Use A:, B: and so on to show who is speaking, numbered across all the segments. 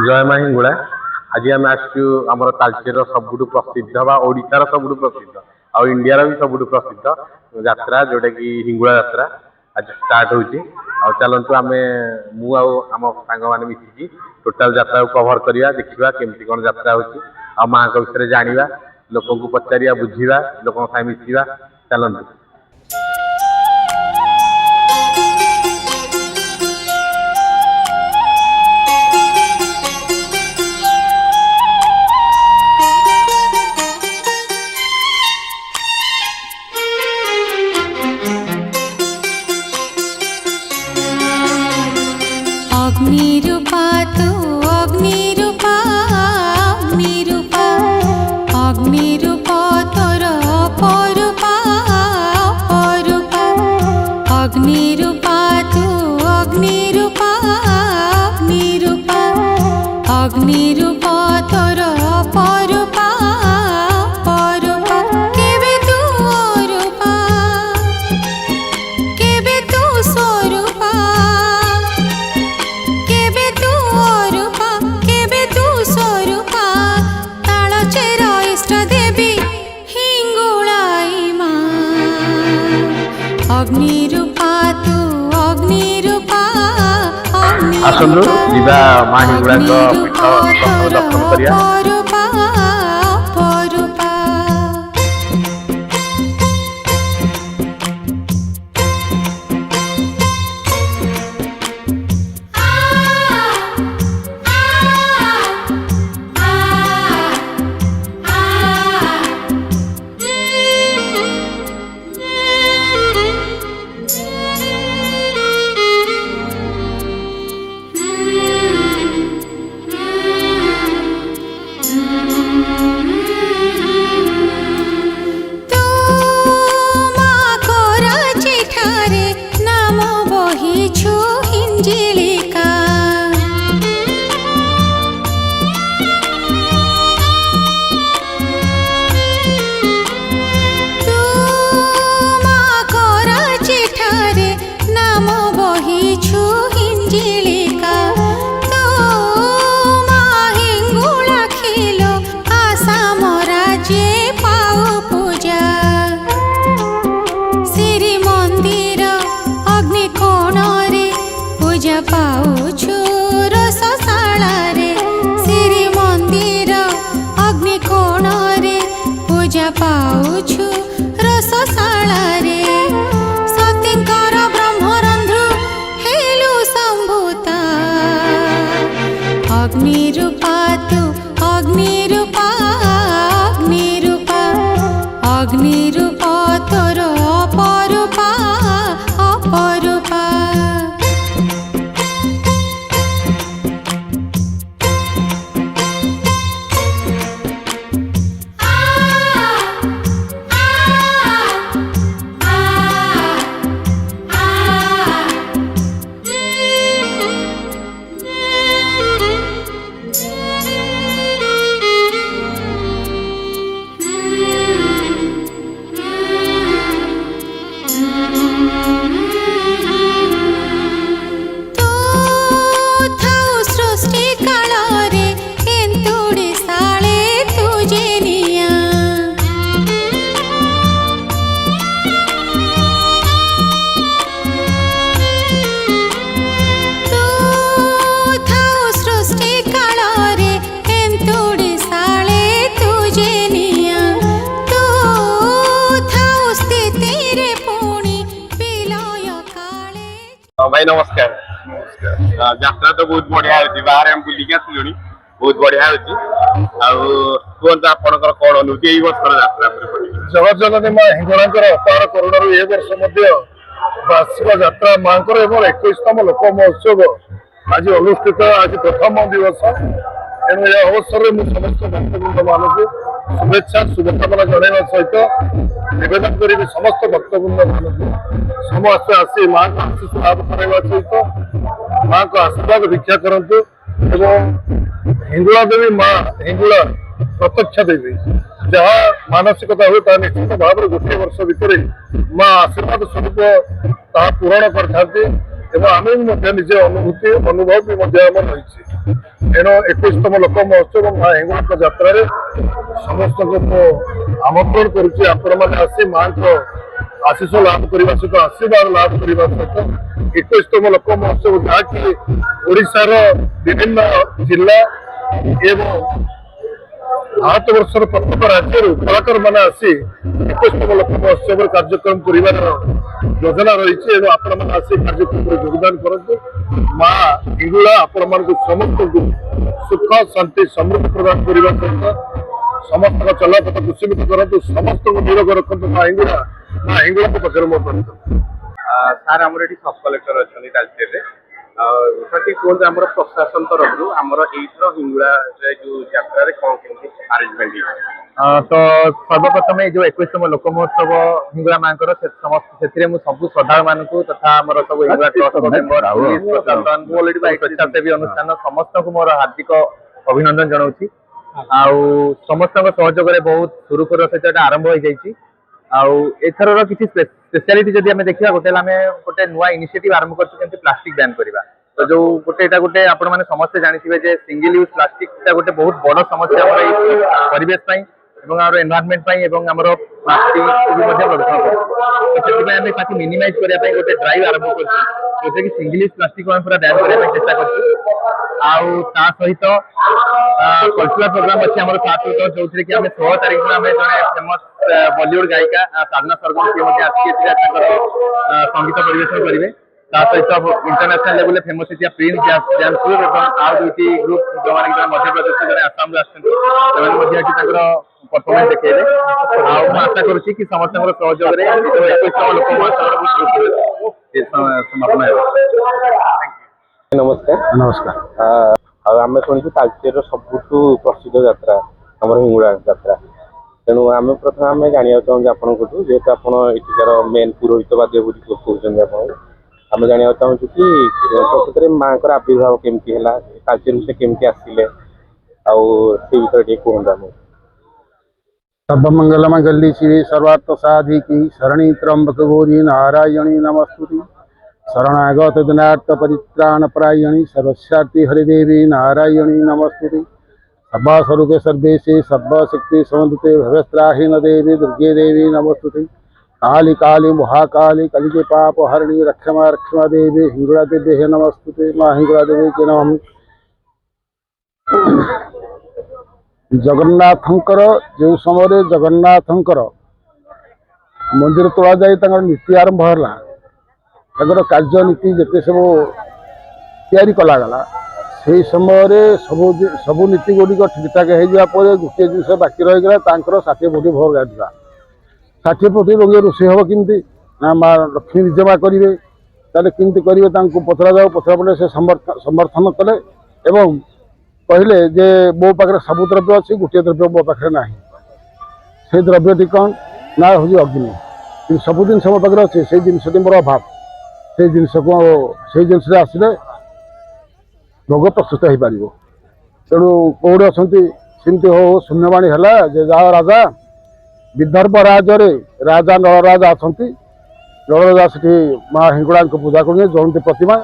A: जय माँ हिंगुड़ा आज आम आमर तालचेर सबुठ प्रसिद्ध ओडार सबुठ प्रसिद्ध आ इंडिया भी सबुठ प्रसिद्ध यात्रा जोटा कि हिंगुड़ा यात्रा आज स्टार्ट हो चलतु आम आम सांग मैंने मिसिकी टोटाल यात्रा कभर करवा देखा केमती कौन यात्रा हो माँ विषय जाना लोक पचार बुझा लोक मिसा चलतु।
B: अग्निरूपा तू अग्निरूपा अग्निरूपा अग्निरूपा तोर अपरूपा अपरूपा अग्निरूपा तू अग्निरूपा अग्निरूपा अग्निरूपा तोर अपरूपा अपरूपा केबे तू अरूपा केबे तू स्वरूपा अग्निरूपा तू अग्निरूपा
A: आसलु जीवा माँ हिंगुड़ा पीठ दर्शन करिया।
B: पाऊछु रसशाला रे श्री मंदिर अग्निकोण रे पूजा पाऊछु रसशाला रे सतींकर ब्रह्मरंध्रु हेलु संभूता अग्निरूपा तू अग्निरूपा अग्निरूपा अग्निरूपा तोर अपरूपा अपरूपा
A: भाई नमस्कार। यात्रा तो बहुत बढ़िया होती बाहर हम बुलिक आसलुनी बहुत बढ़िया होती कहते आपंकर कौन अनुभूति यही वर्ष यात्रा
C: जगज्जननी माँ हिंगुड़ा अपार करुण ए वर्ष वार्षिक यात्रा माँ 21तम लोक महोत्सव आज अनुष्ठित आज प्रथम दिवस तेणु यह अवसर में समस्त भक्तवृंद मानक शुभेच्छा शुभकामना जनवा सहित निवेदन करी समस्त भक्तवृंद मानक समस्त आसी माँ को आशीष लाभ करवा सहित माँ को आशीर्वाद भिक्षा करतु एवं हिंगुड़ा देवी माँ हिंगुड़ा प्रत्यक्ष देवी जहाँ मानसिकता हुए निश्चित भाव में गोटे वर्ष भितर माँ आशीर्वाद स्वरूप पूरण करते आम निजे अनुभूति अनुभव भी रही। एणु 21तम लोक महोत्सव माँ हिंगुला यात्रा समस्त को आमंत्रण करुच्ची आपण मैंने आसी माँ को आशीष लाभ करने सहित आशीर्वाद लाभ करने सहित 21तम लोक महोत्सव जहाँकि ओडिशार विभिन्न जिला एवं भारत वर्षर प्रत्येक राज्य कलाकार मैंने आसी 21तम लोक महोत्सव कार्यक्रम कर योजना रही आपण मैंने आसी कार्यक्रम योगदान करते माँ हिंगुला आपण मान समस्त सुख शांति समृद्धि प्रदान करने सहित समस्त चलापथ को सीमित करूँ समस्त निरोग रखु माँ हिंगुला पाखे मो
A: ସାର୍ ଆମର ଏଠି ସବ୍ କଲେକ୍ଟର ଅଛନ୍ତି ତାଲଚେରରେ ସାର୍ ଟିକେ କୁହନ୍ତୁ ଆମର ପ୍ରଶାସନ ତରଫରୁ ଆମର ଏଇଥର ହିଙ୍ଗୁଳାରେ ଯୋଉ ଯାତ୍ରାରେ କ'ଣ କେମିତି ଆରେଞ୍ଜମେଣ୍ଟ ହେଇଛି?
D: तो सर्वप्रथम जो 21तम लोक महोत्सव हिंगुला मांकर से सबू श्रद्धा मान तथा आम सब हिंगुला ट्रस्ट मेंबर पुलिस प्रशासन स्वेच्छासेवी अनुष्ठान समस्त को मोर हार्दिक अभिनंदन जनाऊँगी समस्त सहयोग बहुत सुरुखुर सहित आरंभ हो जाइए एथर किसी स्पेशलिटी जब आम देखा गोटे आम गोटे नुआ इनिशिएटिव आरंभ कर प्लास्टिक बैन करवा तो जो गोटे गोटे आपण मैंने समस्ते जानी सिंगल यूज प्लास्टिक गोटे बहुत बड़ समस्या परिवेश एनवायरनमेंट प्लास्टिक प्रदूषण तो मिनिमाइज करने गोटे ड्राइव आरंभ कर सिंगल यूज प्लास्टिक पूरा बैन करने चेष्टा कर सहित कल्चरल प्रोग्राम अच्छे आम सात जो कि 16 तारीख दिन आम जड़े फेमस बॉलीवुड गायिका साधना सरगम सी संगीत परिवेशन करेंगे सहित इंटरनेशनल लेवल फेमस होती प्रिंस जैम ग्रुप आउ दुईटी ग्रुप जो मध्य प्रदेश जन आसाम परफॉर्मेंस देखेबे आशा करुच्ची कि समस्त सहयोग में 21तम लोक महोत्सव समापन
A: नमस्कार
C: नमस्कार
A: आम शुणु तालचेर सबुठू प्रसिद्ध यात्रा आम हिंगुला यात्रा तेणु आम प्रथम आम जाना चाहूँ आपको जेहेतु आपकार मेन पुरोहित वा देवरी कहते आप आम जाना चाहूँ कि प्रकृत में माँ का आविर्भाव केमती है तालचेर से केमती आसिले विषय टे कहूँ
C: सर्वमंगल मंगल्य शिवे सर्वार्थ साधिकी शरणी त्र्यंबक गौरी नारायणी नमस्तुति शरणागत दिनार्थ परित्राण परायणी सर्वस्यार्थी हरिदेवी नारायणी नमस्तुति सर्वास्वरूपे सर्वेशे सर्वशक्ति समन्विते भवस्त्राहीन देवी दुर्गे देवी नमस्तुति काली काली महाकाली कलिके पाप हरिणी रक्षमा रक्षमा देवी हिंगुला देवी नमस्तुते माँ हिंगुला देवी के नम जगन्नाथंकर जो समय जगन्नाथंकर मंदिर तोड़ा जाए नीति आरंभ है कार्यनीति जिते सब तैयारी कलागला से समय सबू नीति गुड़िक ठीक ठाक हो गोटे जिन बाकी रहीगला 60 फुट भोर गाधुआ 60 फुट रोगी रोषे हम किमती ना माँ लक्ष्मी विजमा करेंगे ताले किमती करेंगे पचरा जाओ पचरा पड़े से समर्थन कले एवं कहले जे मो पाखे सब द्रव्य अच्छी गोटे द्रव्य मो पाखे ना से द्रव्यटी कौन ना हूँ अग्नि सब जिन मो पाखे अच्छे से जिनटी मोर अभाव से जिनस को से जिन आसिले रोग प्रस्तुत हो पार तेणु कौड़े अच्छा सेमती हो शून्यवाणी है जे जाओ राजा विदर्भ राजरे राजा नलराजा अच्छा नलराजा से माँ हिंगुला पूजा करेंगे जयंती प्रतिमा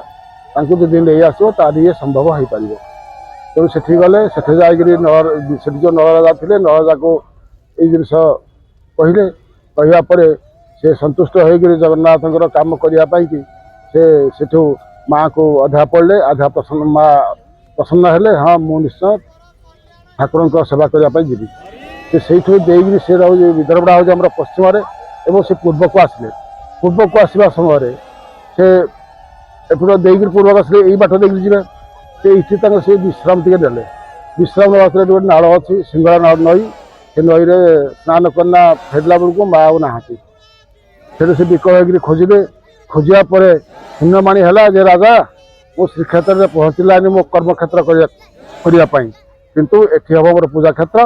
C: दिन नहीं आसो तारी ये संभव हो पार तेणु से गले से जो नलराजा थे नलराजा को ये जिनस कहले कहवापर से संतुष्ट हो जगन्नाथ काम करने से माँ को आधा पढ़ले आधा प्रसन्न माँ प्रसन्न हेले हाँ मु निश्चय ठाकुर सेवा करने जी से से विदर्भा हूँ पश्चिम एवं से पूर्व को आसिले पूर्व को आसवा समय से एपट देगी पूर्व को आसिले यही बाट देगी जी से इतने से विश्राम टे देले विश्राम नाथ गोटे नाल अच्छी सिंगला नई से नई स्नान करना फेरला बेलू माँ आउ ना से विकल खोजे खोजा पर शून्यवाणी है जे राजा मो श्रीक्षेत्र में पहुँचलानी मो कर्मक्षेत्र करने किंतु एटी हम मोर पूजा क्षेत्र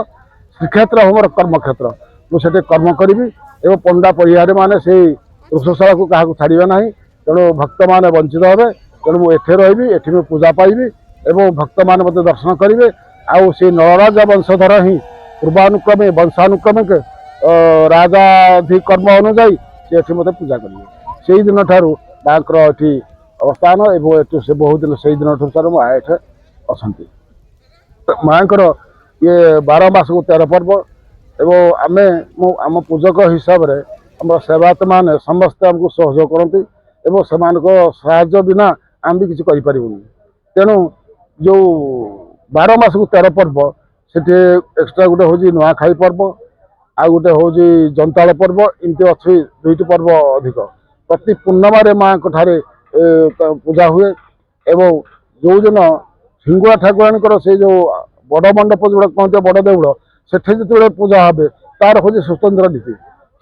C: श्रीक्षेत्र हम मोर कर्मक्षेत्र मुझे कर्म करी एवं पंडा परिहारी मैंने से रोषशाला को क्या छाड़ा ना तेणु भक्त मैंने वंचित हे तेणु मुझे रही एटी पूजा पाइबी एवं भक्त मैंने मत दर्शन करेंगे आउ से नलराजा वंशधर ही पूर्वानुक्रमे वंशानुक्रमिक राजाधिकर्म अनुजाई से मत पूजा करेंगे से दिन ठार बाकर ये अवस्थान एवं से बहुत दिन से दिन ठार मुझे ଅଛନ୍ତି। ମାଙ୍କର ଇଏ 12 ମାସକୁ 13 ପର୍ବ ଏବଂ ଆମ ପୂଜକ ହିସାବରେ ଆମର ସେବାୟତ ମାନେ ସମସ୍ତେ ଆମକୁ ସହଯୋଗ କରନ୍ତି ଏବଂ ସେମାନଙ୍କ ସାହାଯ୍ୟ ବିନା ଆମେ ବି କିଛି କରିପାରିବୁନି। ତେଣୁ ଯେଉଁ 12 ମାସକୁ 13 ପର୍ବ ସେଠି ଏକ୍ସଟ୍ରା ଗୋଟେ ହେଉଛି ନୂଆଖାଇ ପର୍ବ, ଆଉ ଗୋଟେ ହେଉଛି ଜନ୍ତାଳ ପର୍ବ, ଏମିତି ଅଛି 2ଟି ପର୍ବ ଅଧିକ। ପ୍ରତି ପୂର୍ଣ୍ଣିମାରେ ମାଙ୍କ ଠାରେ ପୂଜା ହୁଏ ଏବଂ ଯେଉଁଦିନ ହିଙ୍ଗୁଳା ଠାକୁରାଣୀଙ୍କର ସେଇ ଯେଉଁ ବଡ଼ ମଣ୍ଡପ ଯୋଉଟା କହନ୍ତି ବଡ଼ ଦେଉଳ, ସେଠି ଯେତେବେଳେ ପୂଜା ହେବେ ତାର ହେଉଛି ସ୍ୱତନ୍ତ୍ର ନୀତି।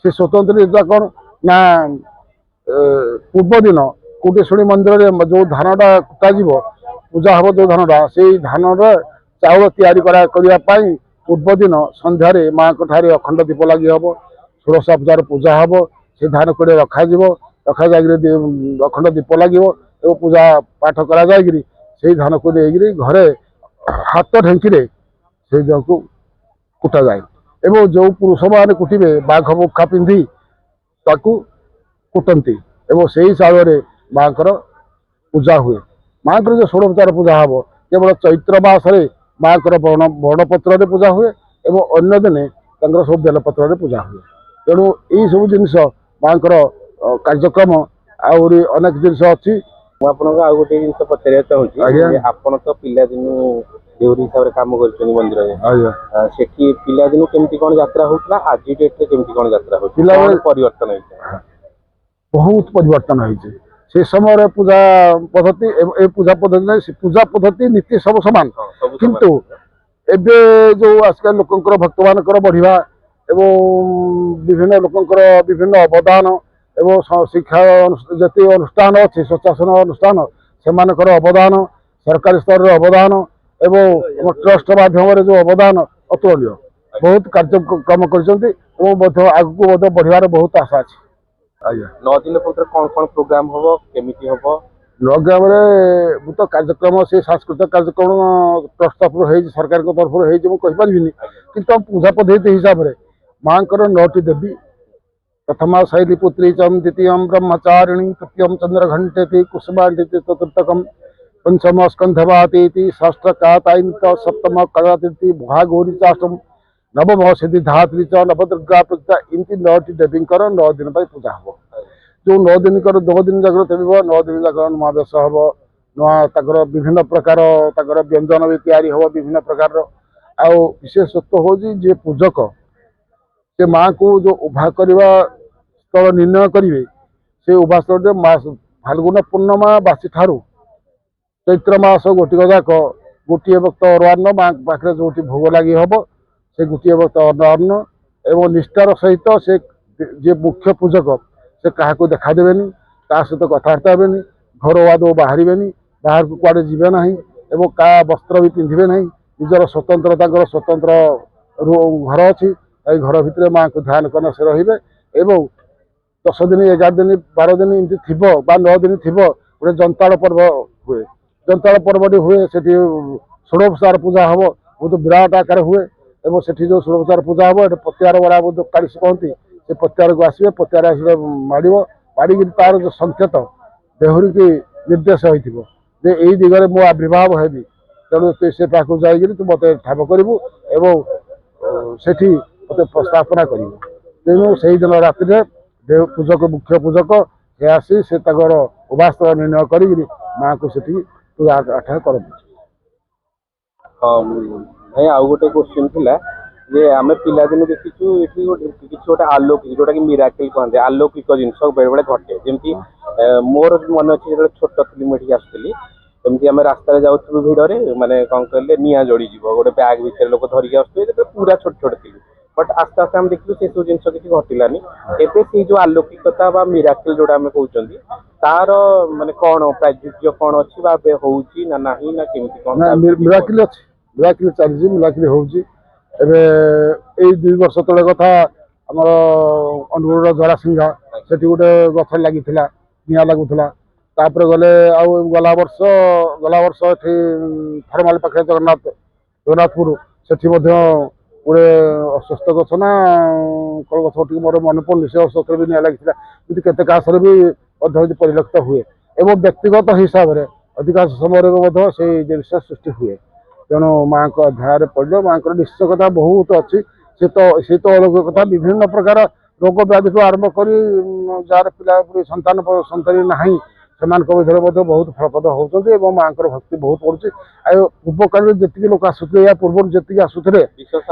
C: ସେ ସ୍ୱତନ୍ତ୍ର ନୀତିଟା କ'ଣ ନା ପୂର୍ବ ଦିନ କୋଟେଶ୍ୱରୀ ମନ୍ଦିରରେ ଯେଉଁ ଧାନଟା କୁଟାଯିବ ପୂଜା ହେବ, ଯେଉଁ ଧାନଟା ସେଇ ଧାନର ଚାଉଳ ତିଆରି କରିବା ପାଇଁ ପୂର୍ବ ଦିନ ସନ୍ଧ୍ୟାରେ ମାଙ୍କ ଠାରେ ଅଖଣ୍ଡ ଦୀପ ଲାଗି ହେବ, ଷୋଡ଼ଶ ପୂଜାର ପୂଜା ହେବ, ସେ ଧାନ କୋଡ଼େ ରଖାଯିବ, ରଖାଯାଇକରି ଅଖଣ୍ଡ ଦୀପ ଲାଗିବ ଏବଂ ପୂଜା ପାଠ କରାଯାଇକରି ସେଇ ଧାନକୁ ନେଇକରି ଘରେ ହାତ ଢେଙ୍କିରେ ସେଇ ଧାନକୁ କୁଟାଯାଏ ଏବଂ ଯେଉଁ ପୁରୁଷମାନେ କୁଟିବେ ବାଘ ମୁଖା ପିନ୍ଧି ତାକୁ କୁଟନ୍ତି ଏବଂ ସେଇ ଚାଉଳରେ ମାଙ୍କର ପୂଜା ହୁଏ। ମାଙ୍କର ଯେଉଁ ଷୋଡ଼ପଚାର ପୂଜା ହେବ କେବଳ ଚୈତ୍ର ମାସରେ ମାଙ୍କର ବଣପତ୍ରରେ ପୂଜା ହୁଏ ଏବଂ ଅନ୍ୟ ଦିନେ ତାଙ୍କର ସବୁ ବେଲପତ୍ରରେ ପୂଜା ହୁଏ। ତେଣୁ ଏଇସବୁ ଜିନିଷ ମାଙ୍କର କାର୍ଯ୍ୟକ୍ରମ ଆହୁରି ଅନେକ ଜିନିଷ ଅଛି।
A: ମୁଁ ଆପଣଙ୍କୁ ଆଉ ଗୋଟେ ଜିନିଷ ପଚାରିବାକୁ ଚାହୁଁଛି, ଆପଣ ତ ପିଲାଦିନୁ ଦେଉରୀ ହିସାବରେ କାମ କରିଛନ୍ତି ମନ୍ଦିରରେ, ସେଠି ପିଲାଦିନୁ କେମିତି କ'ଣ ଯାତ୍ରା ହଉଥିଲା, ଆଜି ଡେଟ୍ରେ କେମିତି କ'ଣ ଯାତ୍ରା ହଉଛି, ପିଲାବେଳେ ପରିବର୍ତ୍ତନ ହେଇଛି?
C: ବହୁତ ପରିବର୍ତ୍ତନ ହେଇଛି। ସେ ସମୟରେ ପୂଜା ପଦ୍ଧତି ଏ ପୂଜା ପଦ୍ଧତି ନାହିଁ, ସେ ପୂଜା ପଦ୍ଧତି ନୀତି ସବୁ ସମାନ, କିନ୍ତୁ ଏବେ ଯେଉଁ ଆଜିକାଲି ଲୋକଙ୍କର ଭକ୍ତମାନଙ୍କର ବଢ଼ିବା ଏବଂ ବିଭିନ୍ନ ଲୋକଙ୍କର ବିଭିନ୍ନ ଅବଦାନ ଏବଂ ଶିକ୍ଷା ଯେତିକି ଅନୁଷ୍ଠାନ ଅଛି ସ୍ୱଚ୍ଛାସନ ଅନୁଷ୍ଠାନ ସେମାନଙ୍କର ଅବଦାନ, ସରକାରୀ ସ୍ତରରେ ଅବଦାନ ଏବଂ ଆମ ଟ୍ରଷ୍ଟ ମାଧ୍ୟମରେ ଯେଉଁ ଅବଦାନ ଅତୁଳନୀୟ। ବହୁତ କାର୍ଯ୍ୟକ୍ରମ କରିଛନ୍ତି ଏବଂ ମଧ୍ୟ ଆଗକୁ ମଧ୍ୟ ବଢ଼ିବାର ବହୁତ ଆଶା ଅଛି। ଆଜ୍ଞା,
A: 9 ଦିନ ପରେ କ'ଣ କ'ଣ ପ୍ରୋଗ୍ରାମ ହବ, କେମିତି ହବ?
C: ପ୍ରୋଗ୍ରାମରେ ବହୁତ କାର୍ଯ୍ୟକ୍ରମ ସେ ସାଂସ୍କୃତିକ କାର୍ଯ୍ୟକ୍ରମ ଟ୍ରଷ୍ଟ ତରଫରୁ ହେଇଛି, ସରକାରଙ୍କ ତରଫରୁ ହେଇଛି, ମୁଁ କହିପାରିବିନି। କିନ୍ତୁ ଆମ ପୂଜା ପଦ୍ଧତି ହିସାବରେ ମାଙ୍କର 9ଟି ଦେବୀ, प्रथमा शैलीपुत्री च द्वितीय ब्रह्मचारिणी तृतीय चंद्रघंटेति कुसुमांडेति चतुर्थकम पंचम स्कंधवाती षष्ठ कातायित सप्तम कलातीति भागोरी चाष्टम नवम सिद्धिधात्री च नवदुर्गा पूजा इमती 9टी देवींकर 9 दिन पूजा हम। जो 9 दिन 2 दिन जागर तेज 9 दिन जागर नुआ बेश हम, नुआ विभिन्न प्रकार व्यंजन भी तैयारी हम विभिन्न प्रकार। आउ विशेषत्व हूँ जे पूजक से माँ को जो उभा करवा स्थल निर्णय करेंगे से उभा स्थल फाल्गुन पूर्णिमा बासी ठारू चैत्र मास गोटिक जाक गोटे वक्त अरुआन्न माँ पाखे जो भोग लगी हम से गोटे वक्त अरुआन्न एवं निष्ठार सहित से जे मुख्य पूजक से क्या देखादेवेनि सहित कथबार्ता हेनी, घर आदौ बाहर बाहर को कुआड़े जीवे ना एवं क्या वस्त्र भी पिंधे ना, निजर स्वतंत्रता स्वतंत्र घर अच्छी घर भितर माँ को ध्यान करना से रे 10 दिन 11 दिन 12 दिन एमती थी 9 दिन थी गोटे जंताड़ पर्व हुए। जंताड़ पर्वटी हुए से षोड़ोपचार पूजा हम बहुत विराट आकार हुए और से जो षोड़ोपचार पूजा हम ये पत्यार वाला जो कालीसी कहती से पत्यार को आसवे पत्यार आसले माड़ माड़ी तार जो संकेत देहरी की निर्देश हो दिगरे मो आविर्भाव हेबी तेणु से पाक जाइए तू मत ठाब करूँ और से मत स्थापना कर तेणु से दिन राति देव पूजक मुख्य पूजक से आसी से उपास निर्णय कर माँ को पूजा आठा कर।
A: भाई आउ गोटे क्वेश्चन थिला जे आमे पिलादिन देखिछु एठी किछि गोटे आलोकिक जोटा कि मिराकल कहते आलोकिक जिनस बेले बेले घटे जमती मोर मन अच्छे जो छोट थी मुझे आसुली एमती आम रास्तार जाऊँ भिड़े माने कौन कहले निआ जोड़ी गोटे बैग भितर लोक धरिक आसुए पूरा छोट छोट थी बट आस्ते आस्ते आम देखिलु से सब जिनस किसी घटिलानी एबे से जो आलोकिकता बा मिराकल जोटा आम कहते तार माने कौन प्राचुर्य कौन अच्छी होउची ना नाही ना केमती कौन
C: मिराकल अच्छी मिराकल चलती मिराकल होउची एबे 2 वर्ष तले कथा आमर अनुगुण जरासिंघा से गोटे गछ लगी निआ लगुला तापर गले गला वर्ष ये फरमाल पाखे जगन्नाथपुर से गोटे अस्वस्थ गछ ना कौन गछ मोर मन पड़े से अस्वस्थ भी निआ लगी केते कासर भी परिलक्षित हुए एवं व्यक्तिगत हिसाब से ଅଧିକାଂଶ ସମୟରେ ମଧ୍ୟ ସେଇ ଜିନିଷ ସୃଷ୍ଟି ହୁଏ। ତେଣୁ ମାଆଙ୍କ ଅଧ୍ୟାୟରେ ପଡ଼ିଲେ ମାଆଙ୍କର ନିଶ୍ଚୟତା ବହୁତ ଅଛି। ସେ ତ ଅଲୌକିକ କଥା, ବିଭିନ୍ନ ପ୍ରକାର ରୋଗ ବ୍ୟାଧିଠୁ ଆରମ୍ଭ କରି ଯାହାର ପିଲାପିଲି ସନ୍ତାନ ନାହିଁ ସେମାନଙ୍କ ଭିତରେ ମଧ୍ୟ ବହୁତ ଫଳପ୍ରଦ ହେଉଛନ୍ତି ଏବଂ ମାଆଙ୍କର ଭକ୍ତି ବହୁତ ପଡ଼ୁଛି। ଆଉ ପୂର୍ବକାଳରେ ଯେତିକି ଲୋକ ଆସୁଥିଲେ, ୟା ପୂର୍ବରୁ ଯେତିକି ଆସୁଥିଲେ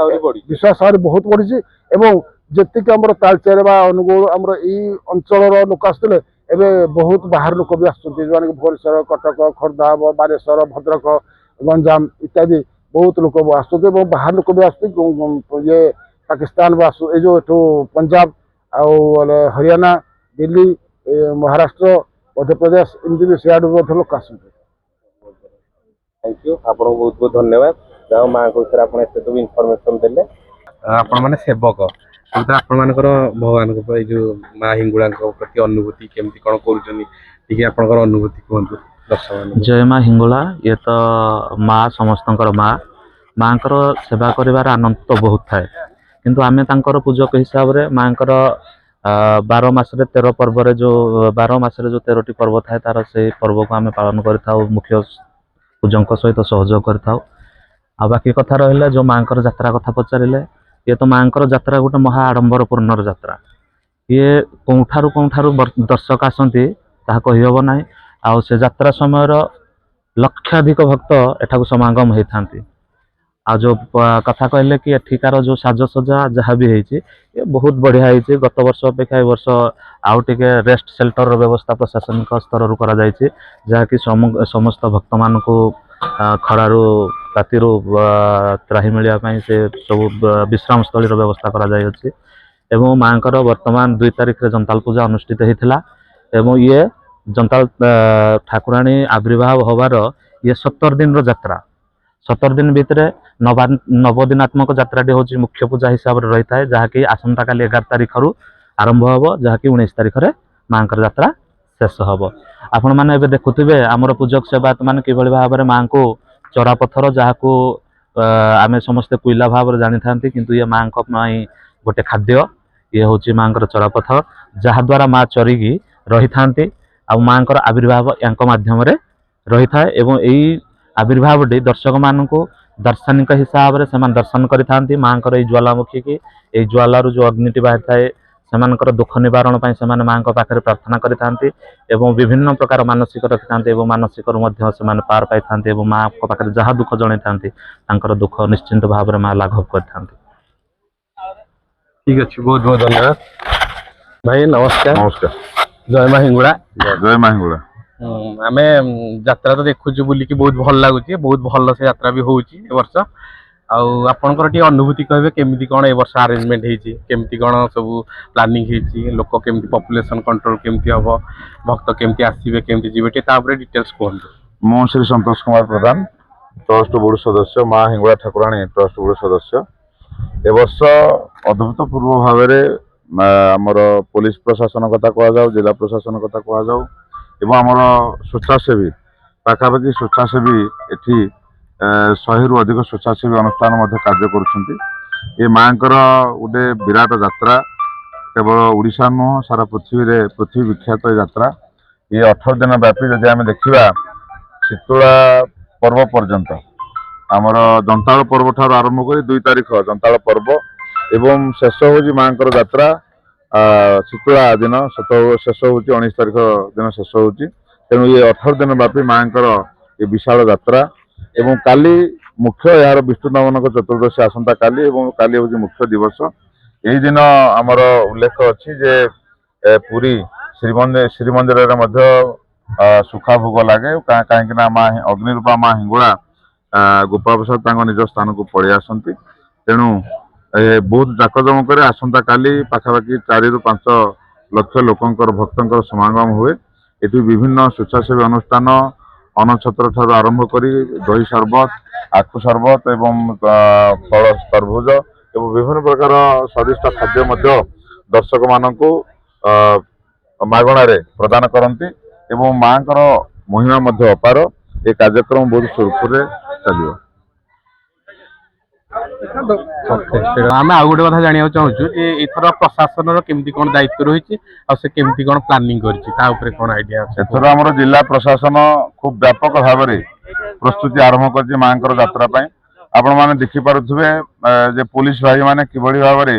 C: ବିଶ୍ୱାସ ଆହୁରି ବହୁତ ବଢ଼ିଛି। ଏବଂ ଯେତିକି ଆମର ତାଳଚେର ବା ଅନୁଗୁଳ ଆମର ଏଇ ଅଞ୍ଚଳର ଲୋକ ଆସୁଥିଲେ, ଏବେ ବହୁତ ବାହାର ଲୋକ ବି ଆସୁଛନ୍ତି, ଯେଉଁମାନେ କି ଭୁବନେଶ୍ୱର, କଟକ, ଖୋର୍ଦ୍ଧା, ବାଲେଶ୍ୱର, ଭଦ୍ରକ, ଗଞ୍ଜାମ ଇତ୍ୟାଦି ବହୁତ ଲୋକ ଆସୁଛନ୍ତି ଏବଂ ବାହାର ଲୋକ ବି ଆସୁଛନ୍ତି। ଇଏ ପାକିସ୍ତାନ ବା ଏ ଯେଉଁ ଏଠୁ ପଞ୍ଜାବ ଆଉ ହରିୟାଣା, ଦିଲ୍ଲୀ, ମହାରାଷ୍ଟ୍ର, ମଧ୍ୟପ୍ରଦେଶ ଏମିତି ବି ସିଆଡ଼ୁ ମଧ୍ୟ ଲୋକ ଆସନ୍ତି।
A: ଥ୍ୟାଙ୍କ ୟୁ, ଆପଣଙ୍କୁ ବହୁତ ବହୁତ ଧନ୍ୟବାଦ। ଯାହା ମାଆଙ୍କ ବିଷୟରେ ଆପଣ ଏତେ ସବୁ ଇନଫର୍ମେସନ ଦେଲେ। ଆପଣ ମାନେ ସେବକ, ଆପଣମାନଙ୍କର ଭଗବାନଙ୍କ ଏଇ ଯୋଉ ମା ହିଙ୍ଗୁଳାଙ୍କ ପ୍ରତି ଅନୁଭୂତି କେମିତି କଣ କରୁଛନ୍ତି, ଟିକେ ଆପଣଙ୍କର ଅନୁଭୂତି କୁହନ୍ତୁ ଦର୍ଶକମାନଙ୍କୁ।
E: ଜୟ ମା ହିଙ୍ଗୁଳା। ଇଏ ତ ମା ସମସ୍ତଙ୍କର ମାଙ୍କର ସେବା କରିବାର ଆନନ୍ଦ ତ ବହୁତ ଥାଏ, କିନ୍ତୁ ଆମେ ତାଙ୍କର ପୂଜକ ହିସାବରେ ମାଙ୍କର 12 ମାସରେ 13 ପର୍ବରେ ଯେଉଁ 12 ମାସରେ ଯେଉଁ 13ଟି ପର୍ବ ଥାଏ ତାର ସେଇ ପର୍ବକୁ ଆମେ ପାଳନ କରିଥାଉ, ମୁଖ୍ୟ ପୂଜଙ୍କ ସହିତ ସହଯୋଗ କରିଥାଉ। ଆଉ ବାକି କଥା ରହିଲା ଯେଉଁ ମାଙ୍କର ଯାତ୍ରା କଥା ପଚାରିଲେ, ଇଏ ତ ମାଙ୍କର ଯାତ୍ରା ଗୋଟେ ମହା ଆଡ଼ମ୍ବରପୂର୍ଣ୍ଣର ଯାତ୍ରା। ଇଏ କେଉଁଠାରୁ ଦର୍ଶକ ଆସନ୍ତି ତାହା କହିହେବ ନାହିଁ। ଆଉ ସେ ଯାତ୍ରା ସମୟର ଲକ୍ଷାଧିକ ଭକ୍ତ ଏଠାକୁ ସମାଗମ ହେଇଥାନ୍ତି। ଆଉ ଯେଉଁ କଥା କହିଲେ କି ଏଠିକାର ଯେଉଁ ସାଜସଜ୍ଜା ଯାହା ବି ହେଇଛି ଏ ବହୁତ ବଢ଼ିଆ ହେଇଛି। ଗତ ବର୍ଷ ଅପେକ୍ଷା ଏ ବର୍ଷ ଆଉ ଟିକେ ରେଷ୍ଟ ସେଲ୍ଟରର ବ୍ୟବସ୍ଥା ପ୍ରଶାସନିକ ସ୍ତରରୁ କରାଯାଇଛି, ଯାହାକି ସମସ୍ତ ଭକ୍ତମାନଙ୍କୁ ଖରାରୁ ରାତିରୁ ତ୍ରାହି ମିଳିବା ପାଇଁ ସେ ସବୁ ବିଶ୍ରାମସ୍ଥଳୀର ବ୍ୟବସ୍ଥା କରାଯାଇଅଛି। ଏବଂ ମାଙ୍କର ବର୍ତ୍ତମାନ 2 ତାରିଖରେ ଜନ୍ତାଳ ପୂଜା ଅନୁଷ୍ଠିତ ହେଇଥିଲା ଏବଂ ଇଏ ଜନ୍ତାଳ ଠାକୁରାଣୀ ଆବିର୍ଭାବ ହବାର ଇଏ 17 ଦିନର ଯାତ୍ରା। 17 ଦିନ ଭିତରେ ନବଦିନାତ୍ମକ ଯାତ୍ରାଟି ହେଉଛି ମୁଖ୍ୟ ପୂଜା ହିସାବରେ ରହିଥାଏ, ଯାହାକି ଆସନ୍ତାକାଲି 11 ତାରିଖରୁ ଆରମ୍ଭ ହେବ, ଯାହାକି 19 ତାରିଖରେ ମାଙ୍କର ଯାତ୍ରା ଶେଷ ହେବ। ଆପଣମାନେ ଏବେ ଦେଖୁଥିବେ ଆମର ପୂଜକ ସେବାୟତ ମାନେ କିଭଳି ଭାବରେ ମାଙ୍କୁ ଚରାପଥର, ଯାହାକୁ ଆମେ ସମସ୍ତେ କୋଇଲା ଭାବରେ ଜାଣିଥାନ୍ତି, କିନ୍ତୁ ଇଏ ମାଙ୍କ ପାଇଁ ଗୋଟେ ଖାଦ୍ୟ। ଇଏ ହେଉଛି ମାଙ୍କର ଚରାପଥର, ଯାହାଦ୍ୱାରା ମା ଚରିକି ରହିଥାନ୍ତି ଆଉ ମାଙ୍କର ଆବିର୍ଭାବ ୟାଙ୍କ ମାଧ୍ୟମରେ ରହିଥାଏ। ଏବଂ ଏଇ ଆବିର୍ଭାବଟି ଦର୍ଶକମାନଙ୍କୁ ଦାର୍ଶନିକ ହିସାବରେ ସେମାନେ ଦର୍ଶନ କରିଥାନ୍ତି। ମାଙ୍କର ଏଇ ଜ୍ୱାଲାମୁଖୀ କି ଏଇ ଜ୍ୱାଲାରୁ ଯେଉଁ ଅଗ୍ନିଟି ବାହାରିଥାଏ ସେମାନଙ୍କର ଦୁଃଖ ନିବାରଣ ପାଇଁ ସେମାନେ ମାଙ୍କ ପାଖରେ ପ୍ରାର୍ଥନା କରିଥାନ୍ତି ଏବଂ ବିଭିନ୍ନ ପ୍ରକାର ମାନସିକ ରଖିଥାନ୍ତି ଏବଂ ମାନସିକରୁ ମଧ୍ୟ ସେମାନେ ପାର ପାଇଥାନ୍ତି ଏବଂ ମାଙ୍କ ପାଖରେ ଯାହା ଦୁଃଖ ଜଣାଇଥାନ୍ତି ତାଙ୍କର ଦୁଃଖ ନିଶ୍ଚିନ୍ତ ଭାବରେ ମା ଲାଘବ କରିଥାନ୍ତି।
A: ଠିକ ଅଛି, ବହୁତ ବହୁତ ଧନ୍ୟବାଦ ଭାଇ। ନମସ୍କାର।
C: ନମସ୍କାର।
A: ଜୟ ମା ହିଙ୍ଗୁଳା।
C: ଜୟ ମା ହିଙ୍ଗୁଳା।
A: ଆମେ ଯାତ୍ରା ତ ଦେଖୁଛୁ ବୁଲିକି, ବହୁତ ଭଲ ଲାଗୁଛି, ବହୁତ ଭଲ ସେ ଯାତ୍ରା ବି ହଉଛି ଏ ବର୍ଷ। ଆଉ ଆପଣଙ୍କର ଟିକେ ଅନୁଭୂତି କହିବେ, କେମିତି କଣ ଏ ବର୍ଷ ଆରେଞ୍ଜମେଣ୍ଟ ହେଇଛି, କେମିତି କଣ ସବୁ ପ୍ଲାନିଂ ହେଇଛି, ଲୋକ କେମିତି, ପପୁଲେସନ କଣ୍ଟ୍ରୋଲ କେମିତି ହବ, ଭକ୍ତ କେମିତି ଆସିବେ, କେମିତି ଯିବେ, ଟିକେ ତା ଉପରେ ଡିଟେଲ୍ସ କୁହନ୍ତୁ।
C: ମୁଁ ଶ୍ରୀ ସନ୍ତୋଷ କୁମାର ପ୍ରଧାନ, ଟ୍ରଷ୍ଟ ବୋର୍ଡ ସଦସ୍ୟ, ମା ହିଙ୍ଗୁଳା ଠାକୁରାଣୀ ଟ୍ରଷ୍ଟ ବୋର୍ଡ ସଦସ୍ୟ। ଏ ବର୍ଷ ଅଭୂତପୂର୍ବ ଭାବରେ ଆମର ପୋଲିସ ପ୍ରଶାସନ କଥା କୁହାଯାଉ, ଜିଲ୍ଲା ପ୍ରଶାସନ କଥା କୁହାଯାଉ ଏବଂ ଆମର ସ୍ୱେଚ୍ଛାସେବୀ ପାଖାପାଖି ସ୍ୱେଚ୍ଛାସେବୀ ଏଠି 100ରୁ ଅଧିକ ସ୍ୱେଚ୍ଛାସେବୀ ଅନୁଷ୍ଠାନ ମଧ୍ୟ କାର୍ଯ୍ୟ କରୁଛନ୍ତି। ଏ ମାଙ୍କର ଗୋଟେ ବିରାଟ ଯାତ୍ରା, କେବଳ ଓଡ଼ିଶା ନୁହଁ ସାରା ପୃଥିବୀ ବିଖ୍ୟାତ ଏ ଯାତ୍ରା। ଏ 18 ଦିନ ବ୍ୟାପୀ ଯଦି ଆମେ ଦେଖିବା, ଶୀତଳା ପର୍ବ ପର୍ଯ୍ୟନ୍ତ ଆମର ଜନ୍ତାଳ ପର୍ବ ଠାରୁ ଆରମ୍ଭ କରି 2 ତାରିଖ ଜନ୍ତାଳ ପର୍ବ ଏବଂ ଶେଷ ହେଉଛି ମାଙ୍କର ଯାତ୍ରା ଶୀତଳା ଦିନ, ଶେଷ ହେଉଛି 19 ତାରିଖ ଦିନ ଶେଷ ହେଉଛି। ତେଣୁ ଏ 18 ଦିନ ବ୍ୟାପୀ ମାଙ୍କର ଏ ବିଶାଳ ଯାତ୍ରା ଏବଂ କାଲି ମୁଖ୍ୟ ଏହାର ବିଷ୍ଣୁ ଦମନକ ଚତୁର୍ଦ୍ଦଶୀ ଆସନ୍ତା କାଲି ଏବଂ କାଲି ହେଉଛି ମୁଖ୍ୟ ଦିବସ। ଏହି ଦିନ ଆମର ଉଲ୍ଲେଖ ଅଛି ଯେ ପୁରୀ ଶ୍ରୀମନ୍ଦିରରେ ମଧ୍ୟ ସୁଖା ଭୋଗ ଲାଗେ, କାହିଁକି ନା ମା ଅଗ୍ନିରୂପା ମା ହିଙ୍ଗୁଳା ଗୋପାଳ ପ୍ରସାଦ ତାଙ୍କ ନିଜ ସ୍ଥାନକୁ ପଳେଇ ଆସନ୍ତି। ତେଣୁ ବହୁତ ଜାକଜମକରେ ଆସନ୍ତା କାଲି ପାଖାପାଖି 4ରୁ 5 ଲକ୍ଷ ଲୋକଙ୍କର ଭକ୍ତଙ୍କର ସମାଗମ ହୁଏ। ଏଠି ବିଭିନ୍ନ ସ୍ୱେଚ୍ଛାସେବୀ ଅନୁଷ୍ଠାନ ଅନ୍ନଛତ୍ର ଠାରୁ ଆରମ୍ଭ କରି ଦହି ସରବତ, ଆଖୁ ସରବତ ଏବଂ ଫଳ ତରଭୁଜ ଏବଂ ବିଭିନ୍ନ ପ୍ରକାର ସ୍ୱାଦିଷ୍ଟ ଖାଦ୍ୟ ମଧ୍ୟ ଦର୍ଶକମାନଙ୍କୁ ମାଗଣାରେ ପ୍ରଦାନ କରନ୍ତି ଏବଂ ମାଙ୍କର ମହିମା ମଧ୍ୟ ଅପାର। ଏ କାର୍ଯ୍ୟକ୍ରମ ବହୁତ ସୁରୁଖୁରୁରେ ଚାଲିବ।
A: ଆମେ ଆଉ ଗୋଟେ କଥା ଜାଣିବାକୁ ଚାହୁଁଛୁ ଯେ ଏଥର ପ୍ରଶାସନର କେମିତି କଣ ଦାୟିତ୍ୱ ରହିଛି ଆଉ ସେ କେମିତି କଣ ପ୍ଲାନିଂ କରିଛି ତା ଉପରେ କଣ ଆଇଡିଆ ଅଛି?
F: ଏଥର ଆମର ଜିଲ୍ଲା ପ୍ରଶାସନ ଖୁବ ବ୍ୟାପକ ଭାବରେ ପ୍ରସ୍ତୁତି ଆରମ୍ଭ କରିଛି ମାଙ୍କର ଯାତ୍ରା ପାଇଁ। ଆପଣମାନେ ଦେଖିପାରୁଥିବେ ଯେ ପୋଲିସ ଭାଇମାନେ କିଭଳି ଭାବରେ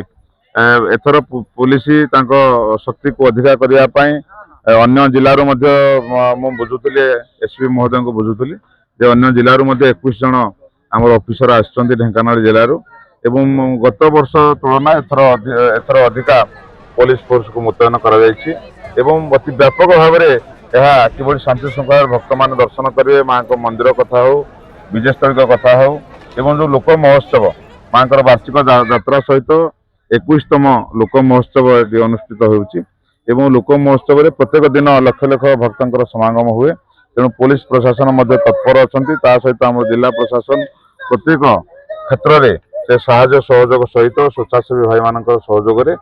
F: ଏଥର ପୋଲିସ ତାଙ୍କ ଶକ୍ତିକୁ ଅଧିକା କରିବା ପାଇଁ ଅନ୍ୟ ଜିଲ୍ଲାରୁ ମଧ୍ୟ ମୁଁ ବୁଝୁଥିଲି ଏସପି ମହୋଦୟଙ୍କୁ ବୁଝୁଥିଲି ଯେ ଅନ୍ୟ ଜିଲ୍ଲାରୁ ମଧ୍ୟ 21 ଜଣ ଆମର ଅଫିସର ଆସିଛନ୍ତି ଢେଙ୍କାନାଳ ଜିଲ୍ଲାରୁ ଏବଂ ଗତ ବର୍ଷ ତୁଳନା ଏଥର ଅଧିକା ପୋଲିସ ଫୋର୍ସକୁ ମୁତୟନ କରାଯାଇଛି ଏବଂ ଅତି ବ୍ୟାପକ ଭାବରେ ଏହା କିଭଳି ଶାନ୍ତି ଶୃଙ୍ଖଳାରେ ଭକ୍ତମାନେ ଦର୍ଶନ କରିବେ ମାଙ୍କ ମନ୍ଦିର କଥା ହଉ ବିଜୟସ୍ଥଳୀଙ୍କ କଥା ହଉ ଏବଂ ଯେଉଁ ଲୋକ ମହୋତ୍ସବ ମାଙ୍କର ବାର୍ଷିକ ଯାତ୍ରା ସହିତ 21ତମ ଲୋକ ମହୋତ୍ସବ ଏଠି ଅନୁଷ୍ଠିତ ହେଉଛି ଏବଂ ଲୋକ ମହୋତ୍ସବରେ ପ୍ରତ୍ୟେକ ଦିନ ଲକ୍ଷ ଲକ୍ଷ ଭକ୍ତଙ୍କର ସମାଗମ ହୁଏ। ତେଣୁ ପୋଲିସ ପ୍ରଶାସନ ମଧ୍ୟ ତତ୍ପର ଅଛନ୍ତି। ତା ସହିତ ଆମର ଜିଲ୍ଲା ପ୍ରଶାସନ ପ୍ରତ୍ୟେକ କ୍ଷେତ୍ରରେ ସେ ସାହାଯ୍ୟ ସହଯୋଗ ସହିତ ସ୍ୱେଚ୍ଛାସେବୀ ଭାଇମାନଙ୍କର ସହଯୋଗରେ